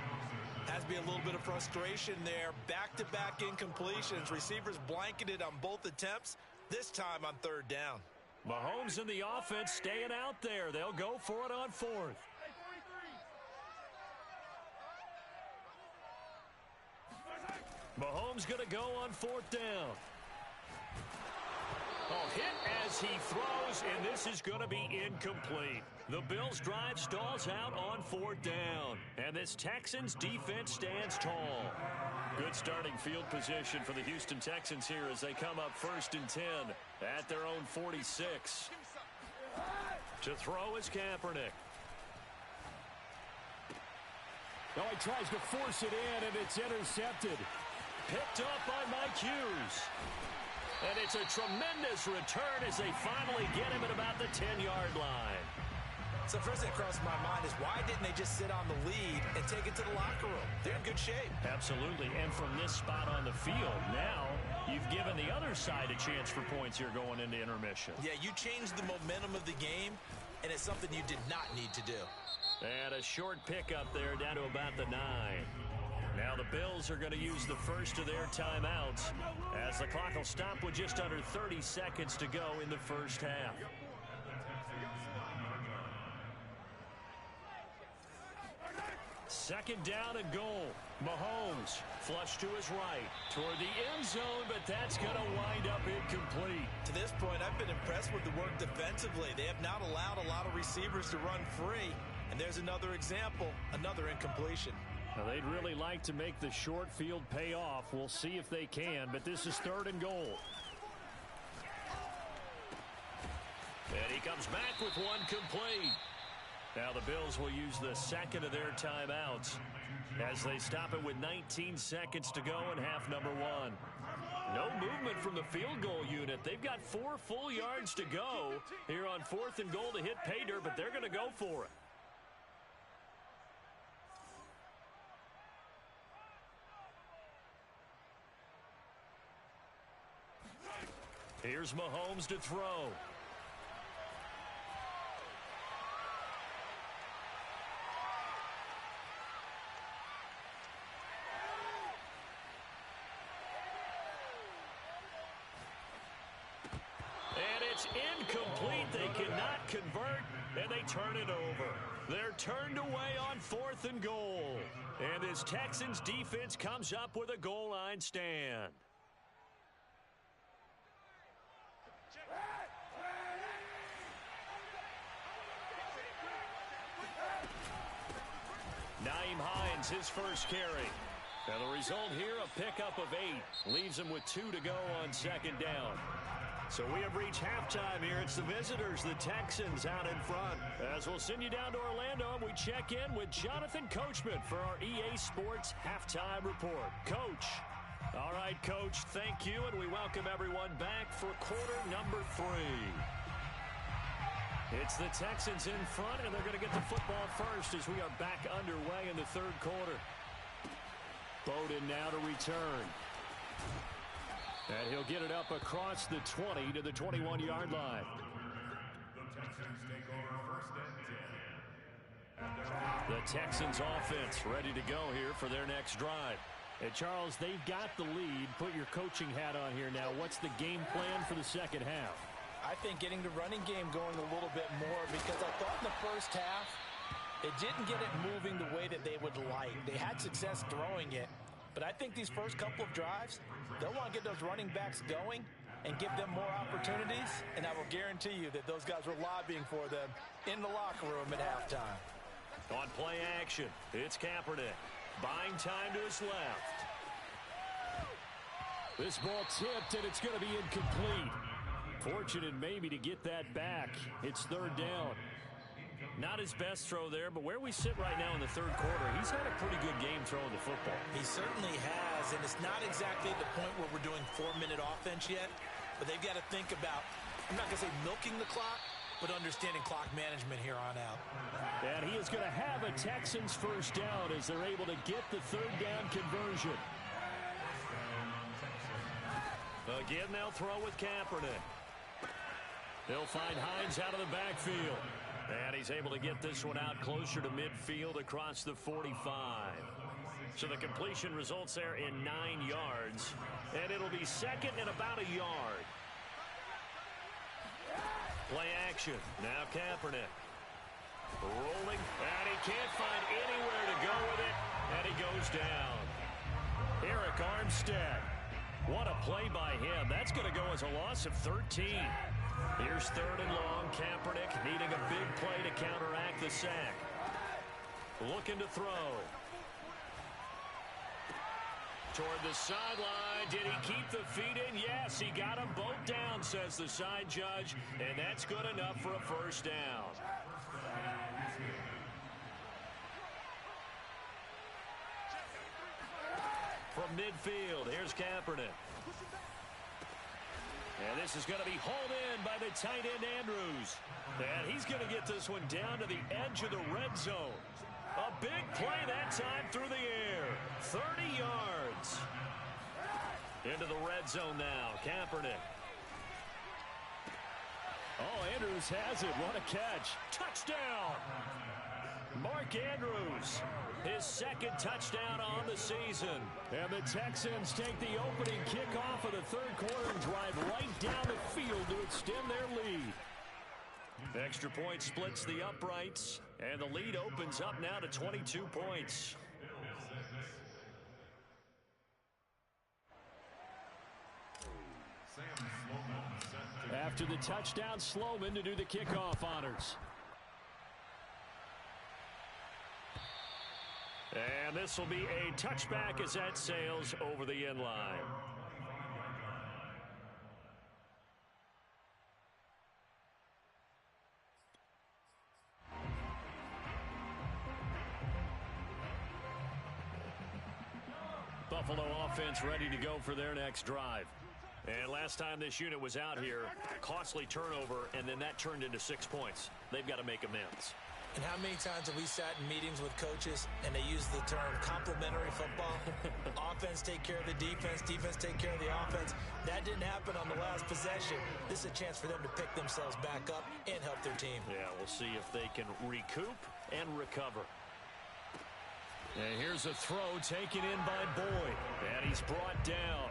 Has to be a little bit of frustration there. Back-to-back incompletions. Receivers blanketed on both attempts, this time on third down. Mahomes and the offense staying out there. They'll go for it on fourth. Mahomes going to go on 4th down. Oh, hit as he throws, and this is going to be incomplete. The Bills' drive stalls out on 4th down, and this Texans defense stands tall. Good starting field position for the Houston Texans here as they come up 1st and 10 at their own 46. To throw is Kaepernick. Oh, he tries to force it in, and it's intercepted. Picked up by Mike Hughes. And it's a tremendous return as they finally get him at about the 10-yard line. So first thing that crossed my mind is why didn't they just sit on the lead and take it to the locker room? They're in good shape. Absolutely. And from this spot on the field, now you've given the other side a chance for points here going into intermission. Yeah, you changed the momentum of the game, and it's something you did not need to do. And a short pickup there down to about the 9. Now the Bills are going to use the first of their timeouts as the clock will stop with just under 30 seconds to go in the first half. Second down and goal. Mahomes flush to his right toward the end zone, but that's going to wind up incomplete. To this point, I've been impressed with the work defensively. They have not allowed a lot of receivers to run free. And there's another example, another incompletion. Now, they'd really like to make the short field pay off. We'll see if they can, but this is 3rd and goal. And he comes back with one complete. Now the Bills will use the second of their timeouts as they stop it with 19 seconds to go in half number 1. No movement from the field goal unit. They've got 4 full yards to go here on 4th and goal to hit pay dirt, but they're going to go for it. Here's Mahomes to throw. And it's incomplete. They cannot convert, and they turn it over. They're turned away on 4th and goal. And this Texans defense comes up with a goal line stand. Nyheim Hines, his first carry. And the result here, a pickup of 8. Leaves him with 2 to go on 2nd down. So we have reached halftime here. It's the visitors, the Texans, out in front. As we'll send you down to Orlando, and we check in with Jonathan Coachman for our EA Sports Halftime Report. Coach. All right, Coach, thank you, and we welcome everyone back for quarter number 3. It's the Texans in front, and they're going to get the football first as we are back underway in the 3rd quarter. Bowden now to return. And he'll get it up across the 20 to the 21-yard line. The Texans offense ready to go here for their next drive. And Charles, they've got the lead. Put your coaching hat on here now. What's the game plan for the second half? I think getting the running game going a little bit more, because I thought in the first half it didn't get it moving the way that they would like. They had success throwing it, but I think these first couple of drives, they'll want to get those running backs going and give them more opportunities, and I will guarantee you that those guys were lobbying for them in the locker room at halftime. On play action, it's Kaepernick. Buying time to his left. This ball tipped, and it's going to be incomplete. Fortunate maybe to get that back. It's 3rd down. Not his best throw there, but where we sit right now in the 3rd quarter, he's had a pretty good game throwing the football. He certainly has, and it's not exactly at the point where we're doing 4-minute offense yet, but they've got to think about, I'm not going to say milking the clock, but understanding clock management here on out. And he is going to have a Texans first down as they're able to get the 3rd down conversion. Again, they'll throw with Kaepernick. They'll find Hines out of the backfield. And he's able to get this one out closer to midfield across the 45. So the completion results there in 9 yards. And it'll be 2nd and about a yard. Play action. Now Kaepernick. Rolling. And he can't find anywhere to go with it. And he goes down. Here a Armstead. What a play by him. That's going to go as a loss of 13. Here's 3rd and long. Kaepernick needing a big play to counteract the sack. Looking to throw. Toward the sideline. Did he keep the feet in? Yes, he got them both down, says the side judge. And that's good enough for a first down. From midfield, here's Kaepernick. And this is going to be hauled in by the tight end, Andrews. And he's going to get this one down to the edge of the red zone. A big play that time through the air. 30 yards. Into the red zone now. Kaepernick. Oh, Andrews has it. What a catch. Touchdown. Mark Andrews. His 2nd touchdown on the season. And the Texans take the opening kickoff of the 3rd quarter and drive right down the field to extend their lead. Extra point splits the uprights, and the lead opens up now to 22 points. After the touchdown, Sloman to do the kickoff honors. And this will be a touchback as that sails over the end line. Buffalo offense ready to go for their next drive. And last time this unit was out here, costly turnover, and then that turned into 6 points. They've got to make amends. And how many times have we sat in meetings with coaches and they use the term complementary football? Offense take care of the defense, defense take care of the offense. That didn't happen on the last possession. This is a chance for them to pick themselves back up and help their team. Yeah, we'll see if they can recoup and recover. And here's a throw taken in by Boyd, and he's brought down.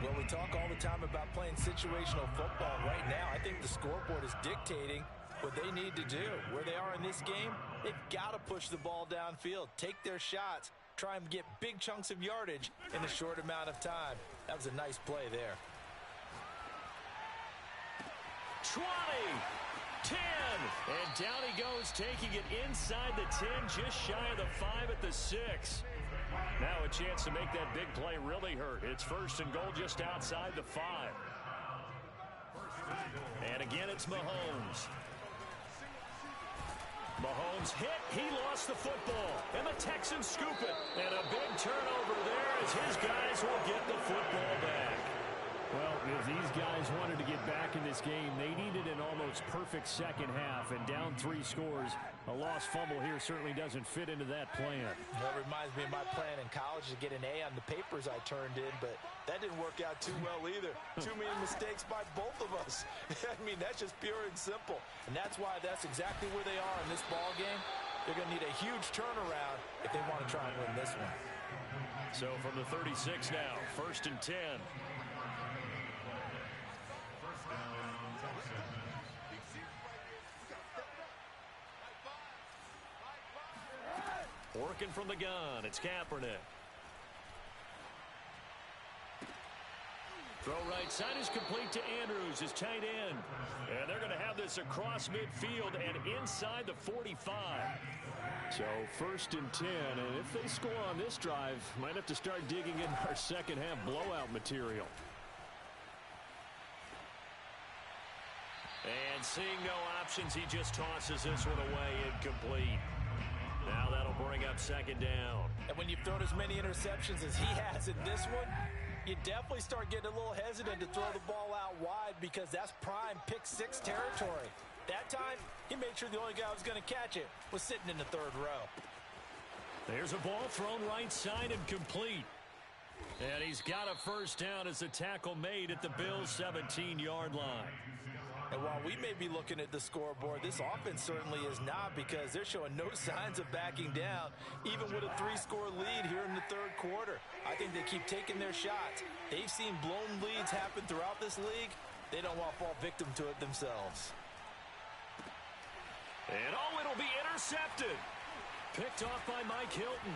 Well, we talk all the time about playing situational football. Right now, I think the scoreboard is dictating what they need to do. Where they are in this game, they've got to push the ball downfield, take their shots, try and get big chunks of yardage in a short amount of time. That was a nice play there. 20, 10, and down he goes, taking it inside the 10, just shy of the 5 at the 6. Now a chance to make that big play really hurt. It's 1st and goal just outside the 5. And again, it's Mahomes. Mahomes hit. He lost the football. And the Texans scoop it. And a big turnover there as his guys will get the football back. Well, if these guys wanted to get back in this game, they needed an almost perfect second half. And down 3 scores, a lost fumble here certainly doesn't fit into that plan. That reminds me of my plan in college to get an A on the papers I turned in, but that didn't work out too well either. Too many mistakes by both of us. I mean, that's just pure and simple. And that's why that's exactly where they are in this ball game. They're going to need a huge turnaround if they want to try and win this one. So from the 36 now, 1st and 10. Working from the gun, it's Kaepernick. Throw right side is complete to Andrews, his tight end. And they're going to have this across midfield and inside the 45. So 1st and 10, and if they score on this drive, might have to start digging in our second half blowout material. And seeing no options, he just tosses this one away, incomplete. Now that'll bring up 2nd down. And when you've thrown as many interceptions as he has in this one, you definitely start getting a little hesitant to throw the ball out wide because that's prime pick 6 territory. That time, he made sure the only guy who was going to catch it was sitting in the 3rd row. There's a ball thrown right side and complete. And he's got a first down as the tackle made at the Bills' 17-yard line. And while we may be looking at the scoreboard, this offense certainly is not because they're showing no signs of backing down, even with a 3-score lead here in the 3rd quarter. I think they keep taking their shots. They've seen blown leads happen throughout this league. They don't want to fall victim to it themselves. And oh, it'll be intercepted. Picked off by Mike Hilton.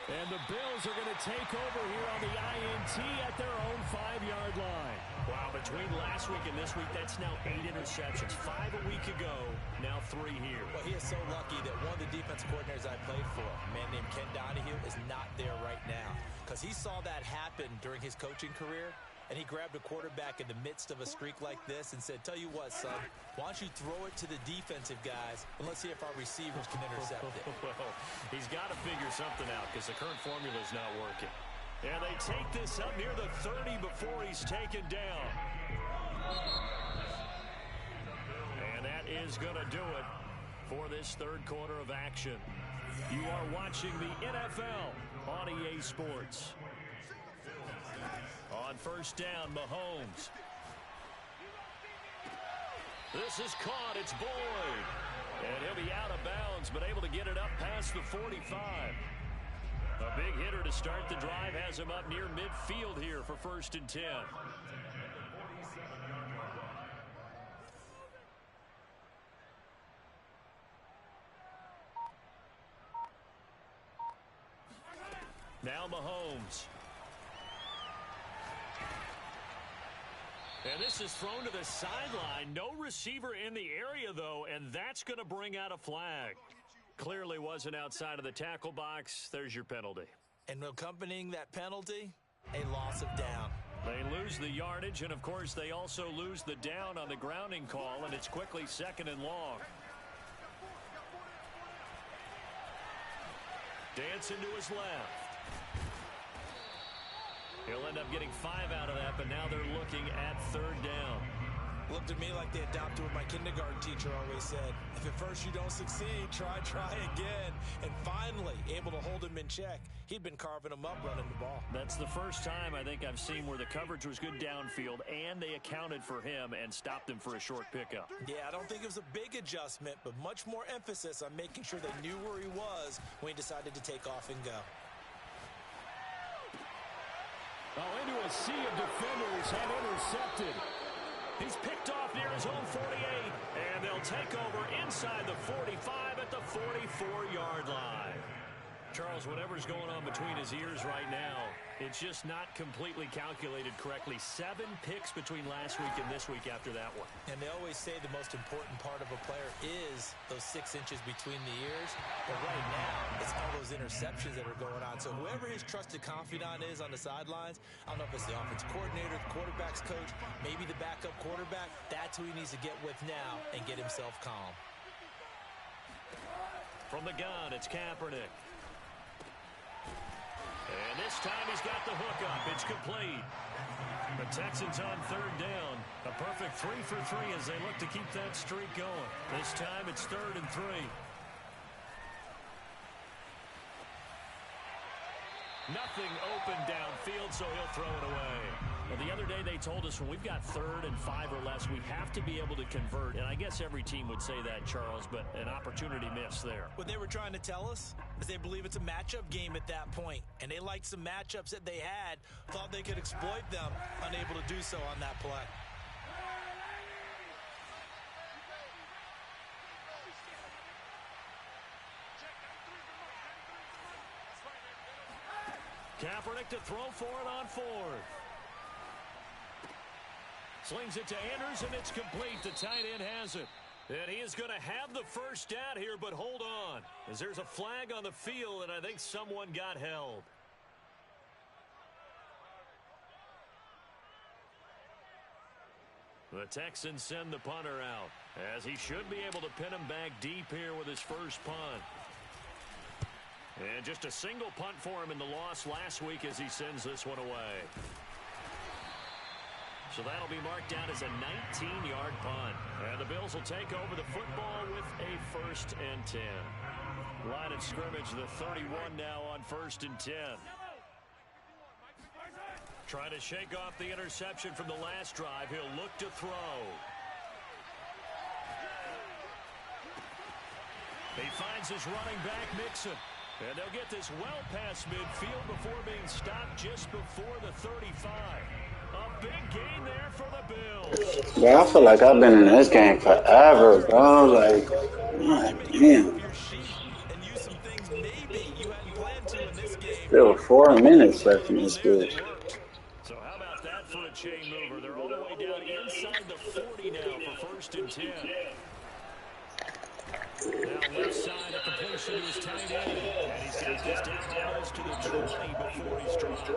And the Bills are going to take over here on the INT at their own 5-yard line. Wow, between last week and this week, that's now 8 interceptions. 5 a week ago, now 3 here. Well, he is so lucky that one of the defense coordinators I played for, a man named Ken Donahue, is not there right now. Because he saw that happen during his coaching career, and he grabbed a quarterback in the midst of a streak like this and said, tell you what, son, why don't you throw it to the defensive guys, and let's see if our receivers can intercept it. Well, he's got to figure something out because the current formula is not working. And they take this up near the 30 before he's taken down. And that is going to do it for this third quarter of action. You are watching the NFL on EA Sports. On first down, Mahomes. This is caught. It's Boyd. And he'll be out of bounds, but able to get it up past the 45. A big hitter to start the drive has him up near midfield here for 1st and 10. Now Mahomes. And this is thrown to the sideline. No receiver in the area, though, and that's going to bring out a flag. Clearly wasn't outside of the tackle box. There's your penalty. And accompanying that penalty, a loss of down. They lose the yardage, and, of course, they also lose the down on the grounding call, and it's quickly 2nd and long. Dancing to his left. He'll end up getting 5 out of that, but now they're looking at 3rd down. Looked at me like they adopted what my kindergarten teacher always said. If at first you don't succeed, try again. And finally, able to hold him in check. He'd been carving him up running the ball. That's the first time I think I've seen where the coverage was good downfield, and they accounted for him and stopped him for a short pickup. Yeah, I don't think it was a big adjustment, but much more emphasis on making sure they knew where he was when he decided to take off and go. Oh, into a sea of defenders and intercepted. He's picked off near his own 48, and they'll take over inside the 45 at the 44-yard line. Charles, whatever's going on between his ears right now, it's just not completely calculated correctly. 7 picks between last week and this week after that one. And they always say the most important part of a player is those 6 inches between the ears. But right now, it's all those interceptions that are going on. So whoever his trusted confidant is on the sidelines, I don't know if it's the offensive coordinator, the quarterback's coach, maybe the backup quarterback, that's who he needs to get with now and get himself calm. From the gun, it's Kaepernick. And this time he's got the hook up. It's complete. The Texans on 3rd down. A perfect 3 for 3 as they look to keep that streak going. This time it's 3rd and 3. Nothing open downfield, so he'll throw it away. Well, the other day they told us when we've got 3rd and 5 or less, we have to be able to convert. And I guess every team would say that, Charles, but an opportunity missed there. What they were trying to tell us is they believe it's a matchup game at that point. And they liked some matchups that they had, thought they could exploit them, unable to do so on that play. Kaepernick to throw for it on 4th. Slings it to Anders, and it's complete. The tight end has it. And he is going to have the first down here, but hold on, as there's a flag on the field, and I think someone got held. The Texans send the punter out, as he should be able to pin him back deep here with his first punt. And just a single punt for him in the loss last week as he sends this one away. So that'll be marked down as a 19-yard punt. And the Bills will take over the football with a 1st and 10. Line of scrimmage, the 31 now on 1st and 10. Trying to shake off the interception from the last drive. He'll look to throw. He finds his running back, Mixon. And they'll get this well past midfield before being stopped just before the 35. A big gain there for the Bills. Yeah, I feel like I've been in this game forever, bro. Like, God damn. And use some things maybe you hadn't planned to in this game Still 4 minutes left in this bitch. So how about that for a chain mover? They're all the way down inside the 40 now for 1st and 10. Now left side, a completion to his tight end. And he's got this down almost to the 20 before he's dropped.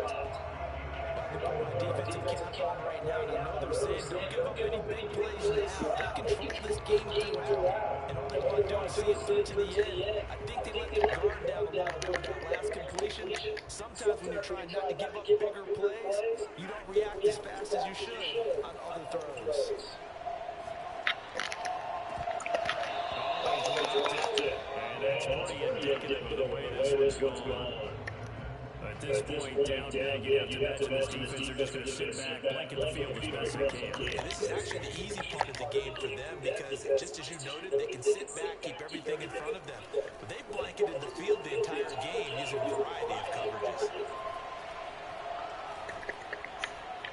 Well, I'm going to put my defensive cap on right now, and I know they're saying don't give up any big plays now. They control this game throughout, and all they want to do is see it through to the end. I think they let their guard down a little bit with that last completion. Sometimes when you're trying not to give up bigger plays, you don't react as fast as you should on other throws. And that's pretty indicative of the way this one's gone. At this point, down big, you'd have to imagine this defense are just going to sit back, blanket the field as best they can. Yeah, this is actually the easy part of the game for them because, just as you noted, they can sit back, keep everything in front of them. But they've blanketed the field the entire game using a variety of coverages.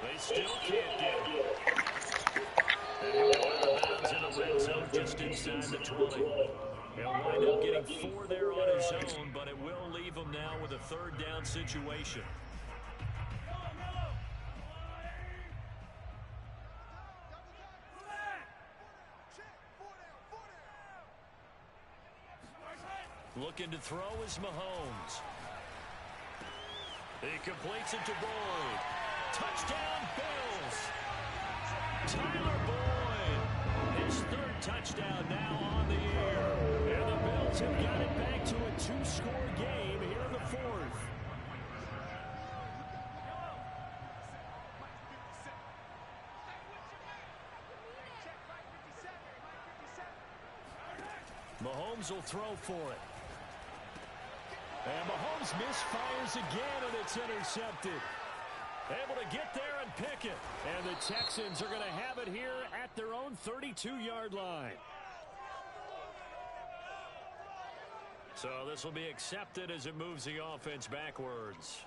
They still can't get it. And he'll go out of bounds in the red zone just inside the 20. He'll wind up getting 4 there on his own, but it will leave him now with a 3rd down situation. Looking to throw is Mahomes. He completes it to Boyd. Touchdown, Bills. Tyler Boyd. His 3rd touchdown now on the year. And the Bills have got it back to a 2-score game here in the 4th. Mahomes will throw for it. And Mahomes misfires again, and it's intercepted. Able to get there and pick it. And the Texans are going to have it here at their own 32-yard line. So this will be accepted as it moves the offense backwards.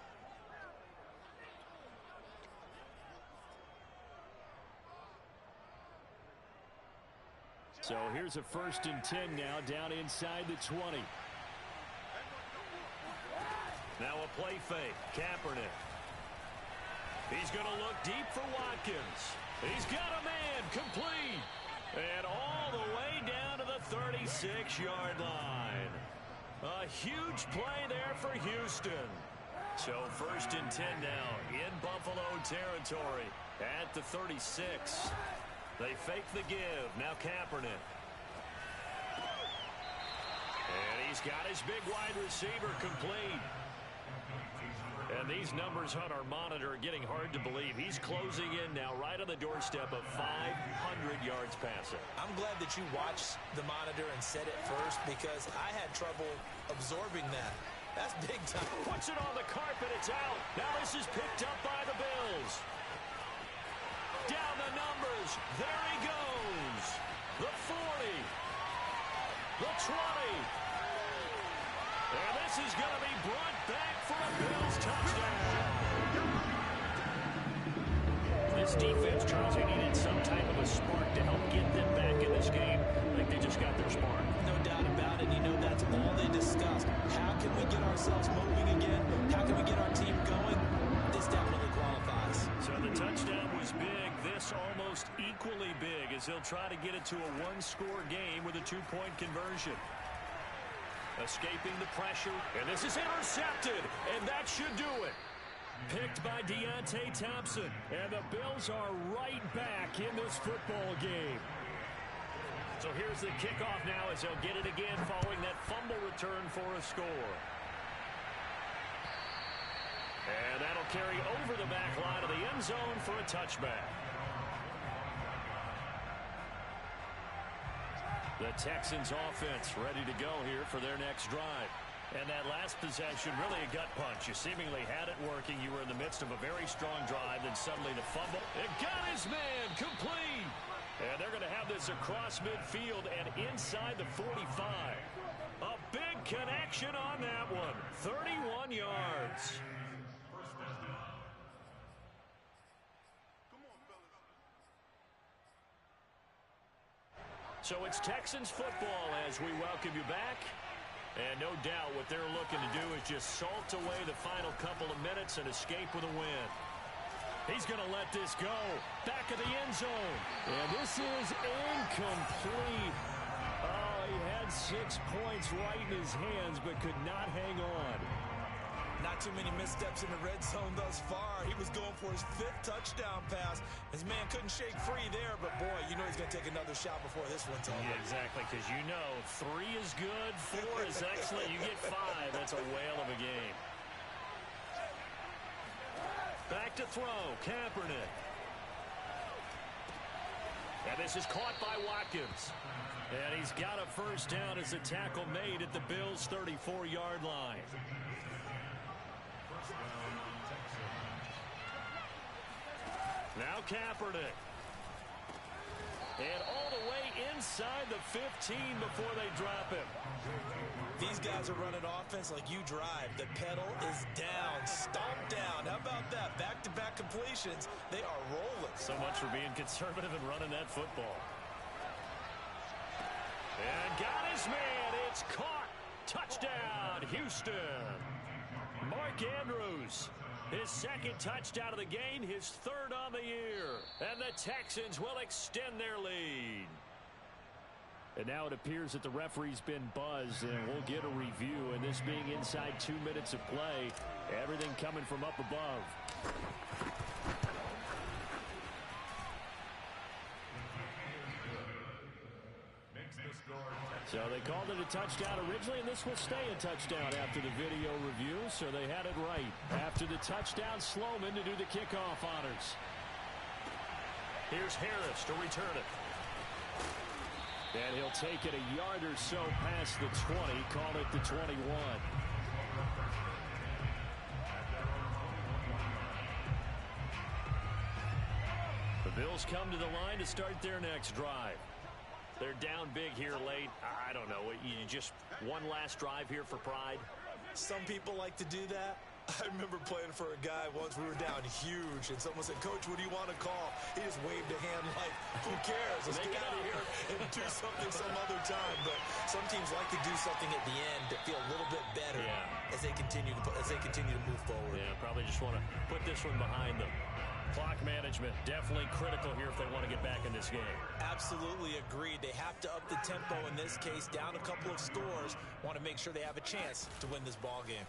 So here's a 1st and 10 now, down inside the 20. Now a play fake. Kaepernick. He's going to look deep for Watkins. He's got a man complete. And all the way down to the 36-yard line. A huge play there for Houston. So 1st and 10 now in Buffalo territory at the 36. They fake the give. Now Kaepernick. And he's got his big wide receiver complete. And these numbers on our monitor are getting hard to believe. He's closing in now right on the doorstep of 500 yards passing. I'm glad that you watched the monitor and said it first because I had trouble absorbing that. That's big time. Puts it on the carpet. It's out. Now this is picked up by the Bills. Down the numbers. There he goes. The 40. The 20. And this is going to be brought back for a Bills touchdown. This defense, Charles, they needed some type of a spark to help get them back in this game. I think they just got their spark. No doubt about it. You know, that's all they discussed. How can we get ourselves moving again? How can we get our team going? This definitely qualifies. So the touchdown was big. This almost equally big as they'll try to get it to a 1-score game with a 2-point conversion. Escaping the pressure, and this is intercepted, and that should do it. Picked by Deontay Thompson, and the Bills are right back in this football game. So here's the kickoff now as they'll get it again following that fumble return for a score. And that'll carry over the back line of the end zone for a touchback. The Texans offense ready to go here for their next drive. And that last possession, really a gut punch. You seemingly had it working. You were in the midst of a very strong drive, then suddenly the fumble. It got his man complete. And they're going to have this across midfield and inside the 45. A big connection on that one. 31 yards. So it's Texans football as we welcome you back. And no doubt what they're looking to do is just salt away the final couple of minutes and escape with a win. He's going to let this go. Back of the end zone. And this is incomplete. Oh, he had 6 points right in his hands but could not hang on. Not too many missteps in the red zone thus far. He was going for his 5th touchdown pass. His man couldn't shake free there, but boy, you know he's going to take another shot before this one's over. Yeah, exactly, because you know 3 is good, 4 is excellent. You get 5. That's a whale of a game. Back to throw, Kaepernick. And this is caught by Watkins. And he's got a first down as the tackle made at the Bills' 34-yard line. Now Kaepernick. And all the way inside the 15 before they drop him. These guys are running offense like you drive. The pedal is down, stomped down. How about that? Back-to-back completions. They are rolling. So much for being conservative and running that football. And got his man. It's caught. Touchdown, Houston. Mark Andrews. His 2nd touchdown of the game, his 3rd on the year. And the Texans will extend their lead. And now it appears that the referee's been buzzed, and we'll get a review. And this being inside 2 minutes of play, everything coming from up above. So they called it a touchdown originally, and this will stay a touchdown after the video review, so they had it right. After the touchdown, Sloman to do the kickoff honors. Here's Harris to return it. And he'll take it a yard or so past the 20, call it the 21. The Bills come to the line to start their next drive. They're down big here late. I don't know. You just one last drive here for pride? Some people like to do that. I remember playing for a guy once. We were down huge, and someone said, "Coach, what do you want to call?" He just waved a hand like, "Who cares? Let's get out of here and do something some other time." But some teams like to do something at the end to feel a little bit better as they continue to move forward. Yeah, probably just want to put this one behind them. Clock management definitely critical here if they want to get back in this game. Absolutely agreed. They have to up the tempo in this case, down a couple of scores. Want to make sure they have a chance to win this ball game.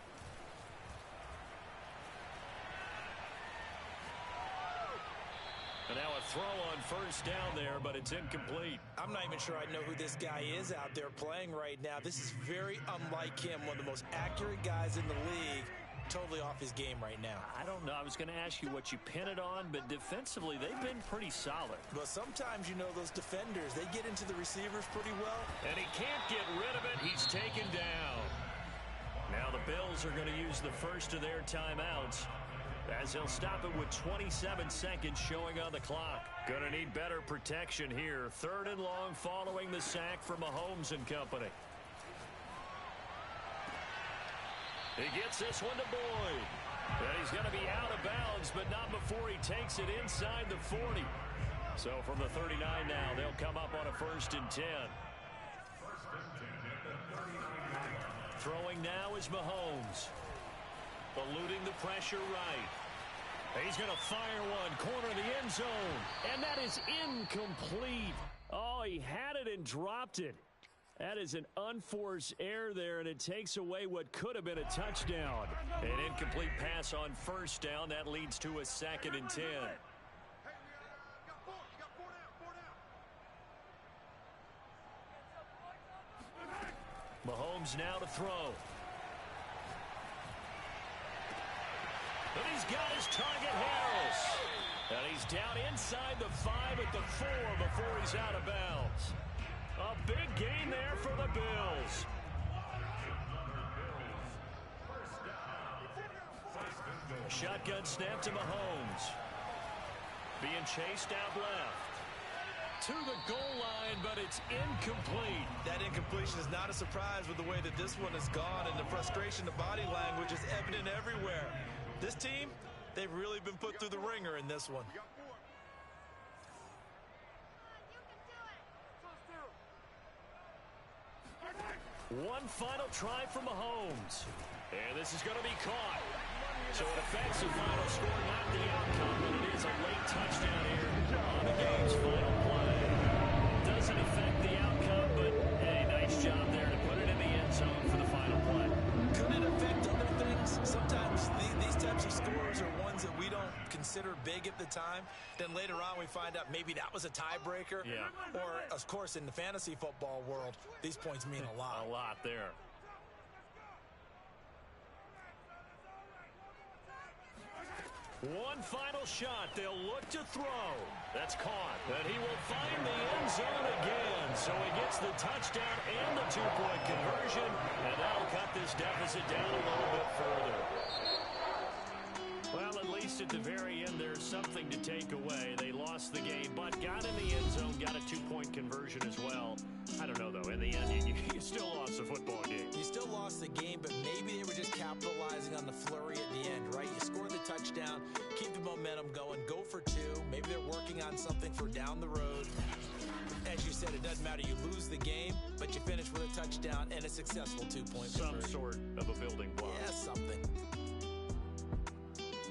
And now a throw on first down there, but it's incomplete. I'm not even sure I know who this guy is out there playing right now. This is very unlike him, one of the most accurate guys in the league. Totally off his game right now. I don't know. I was going to ask you what you pin it on, but defensively, they've been pretty solid. But sometimes, you know, those defenders, they get into the receivers pretty well. And he can't get rid of it. He's taken down. Now the Bills are going to use the first of their timeouts, as he'll stop it with 27 seconds showing on the clock. Going to need better protection here. 3rd and long following the sack from Mahomes and company. He gets this one to Boyd. And he's going to be out of bounds, but not before he takes it inside the 40. So from the 39 now, they'll come up on a 1st and 10. Throwing now is Mahomes. Eluding the pressure right. He's going to fire one, corner of the end zone. And that is incomplete. Oh, he had it and dropped it. That is an unforced error there, and it takes away what could have been a touchdown. An incomplete pass on first down. That leads to a 2nd and 10. Mahomes now to throw. And he's got his target, Harris. And he's down inside the 5 at the 4 before he's out of bounds. A big gain there for the Bills. Shotgun snap to Mahomes. Being chased out left. To the goal line, but it's incomplete. That incompletion is not a surprise with the way that this one has gone, and the frustration, the body language is evident everywhere. This team, they've really been put through the ringer in this one. One final try from Mahomes. And this is going to be caught. So it affects the final score, not the outcome, but it is a late touchdown here on the game's final play. Doesn't affect the outcome, but hey, nice job there to put it in the end zone for the final play. Could it affect other things? Sometimes these types of scores are ones that we don't consider big at the time. Then later on we find out maybe that was a tiebreaker. Yeah. Or, of course, in the fantasy football world, these points mean a lot. A lot there. One final shot. They'll look to throw. That's caught. And he will find the end zone again. So he gets the touchdown and the two-point conversion. And that'll cut this deficit down a little bit further. Well, at least at the very end, there's something to take away. They lost the game, but got in the end zone, got a two-point conversion as well. I don't know, though. In the end, you still lost the football game. You still lost the game, but maybe they were just capitalizing on the flurry at the end, right? You score the touchdown, keep the momentum going, go for two. Maybe they're working on something for down the road. As you said, it doesn't matter. You lose the game, but you finish with a touchdown and a successful two-point conversion. Some sort of a building block. Yeah, something.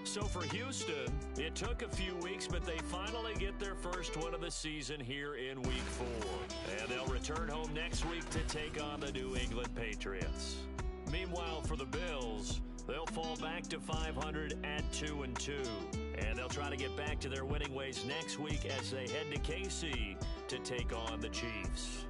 So for Houston, it took a few weeks, but they finally get their first win of the season here in Week 4. And they'll return home next week to take on the New England Patriots. Meanwhile, for the Bills, they'll fall back to 500 at 2-2. And they'll try to get back to their winning ways next week as they head to KC to take on the Chiefs.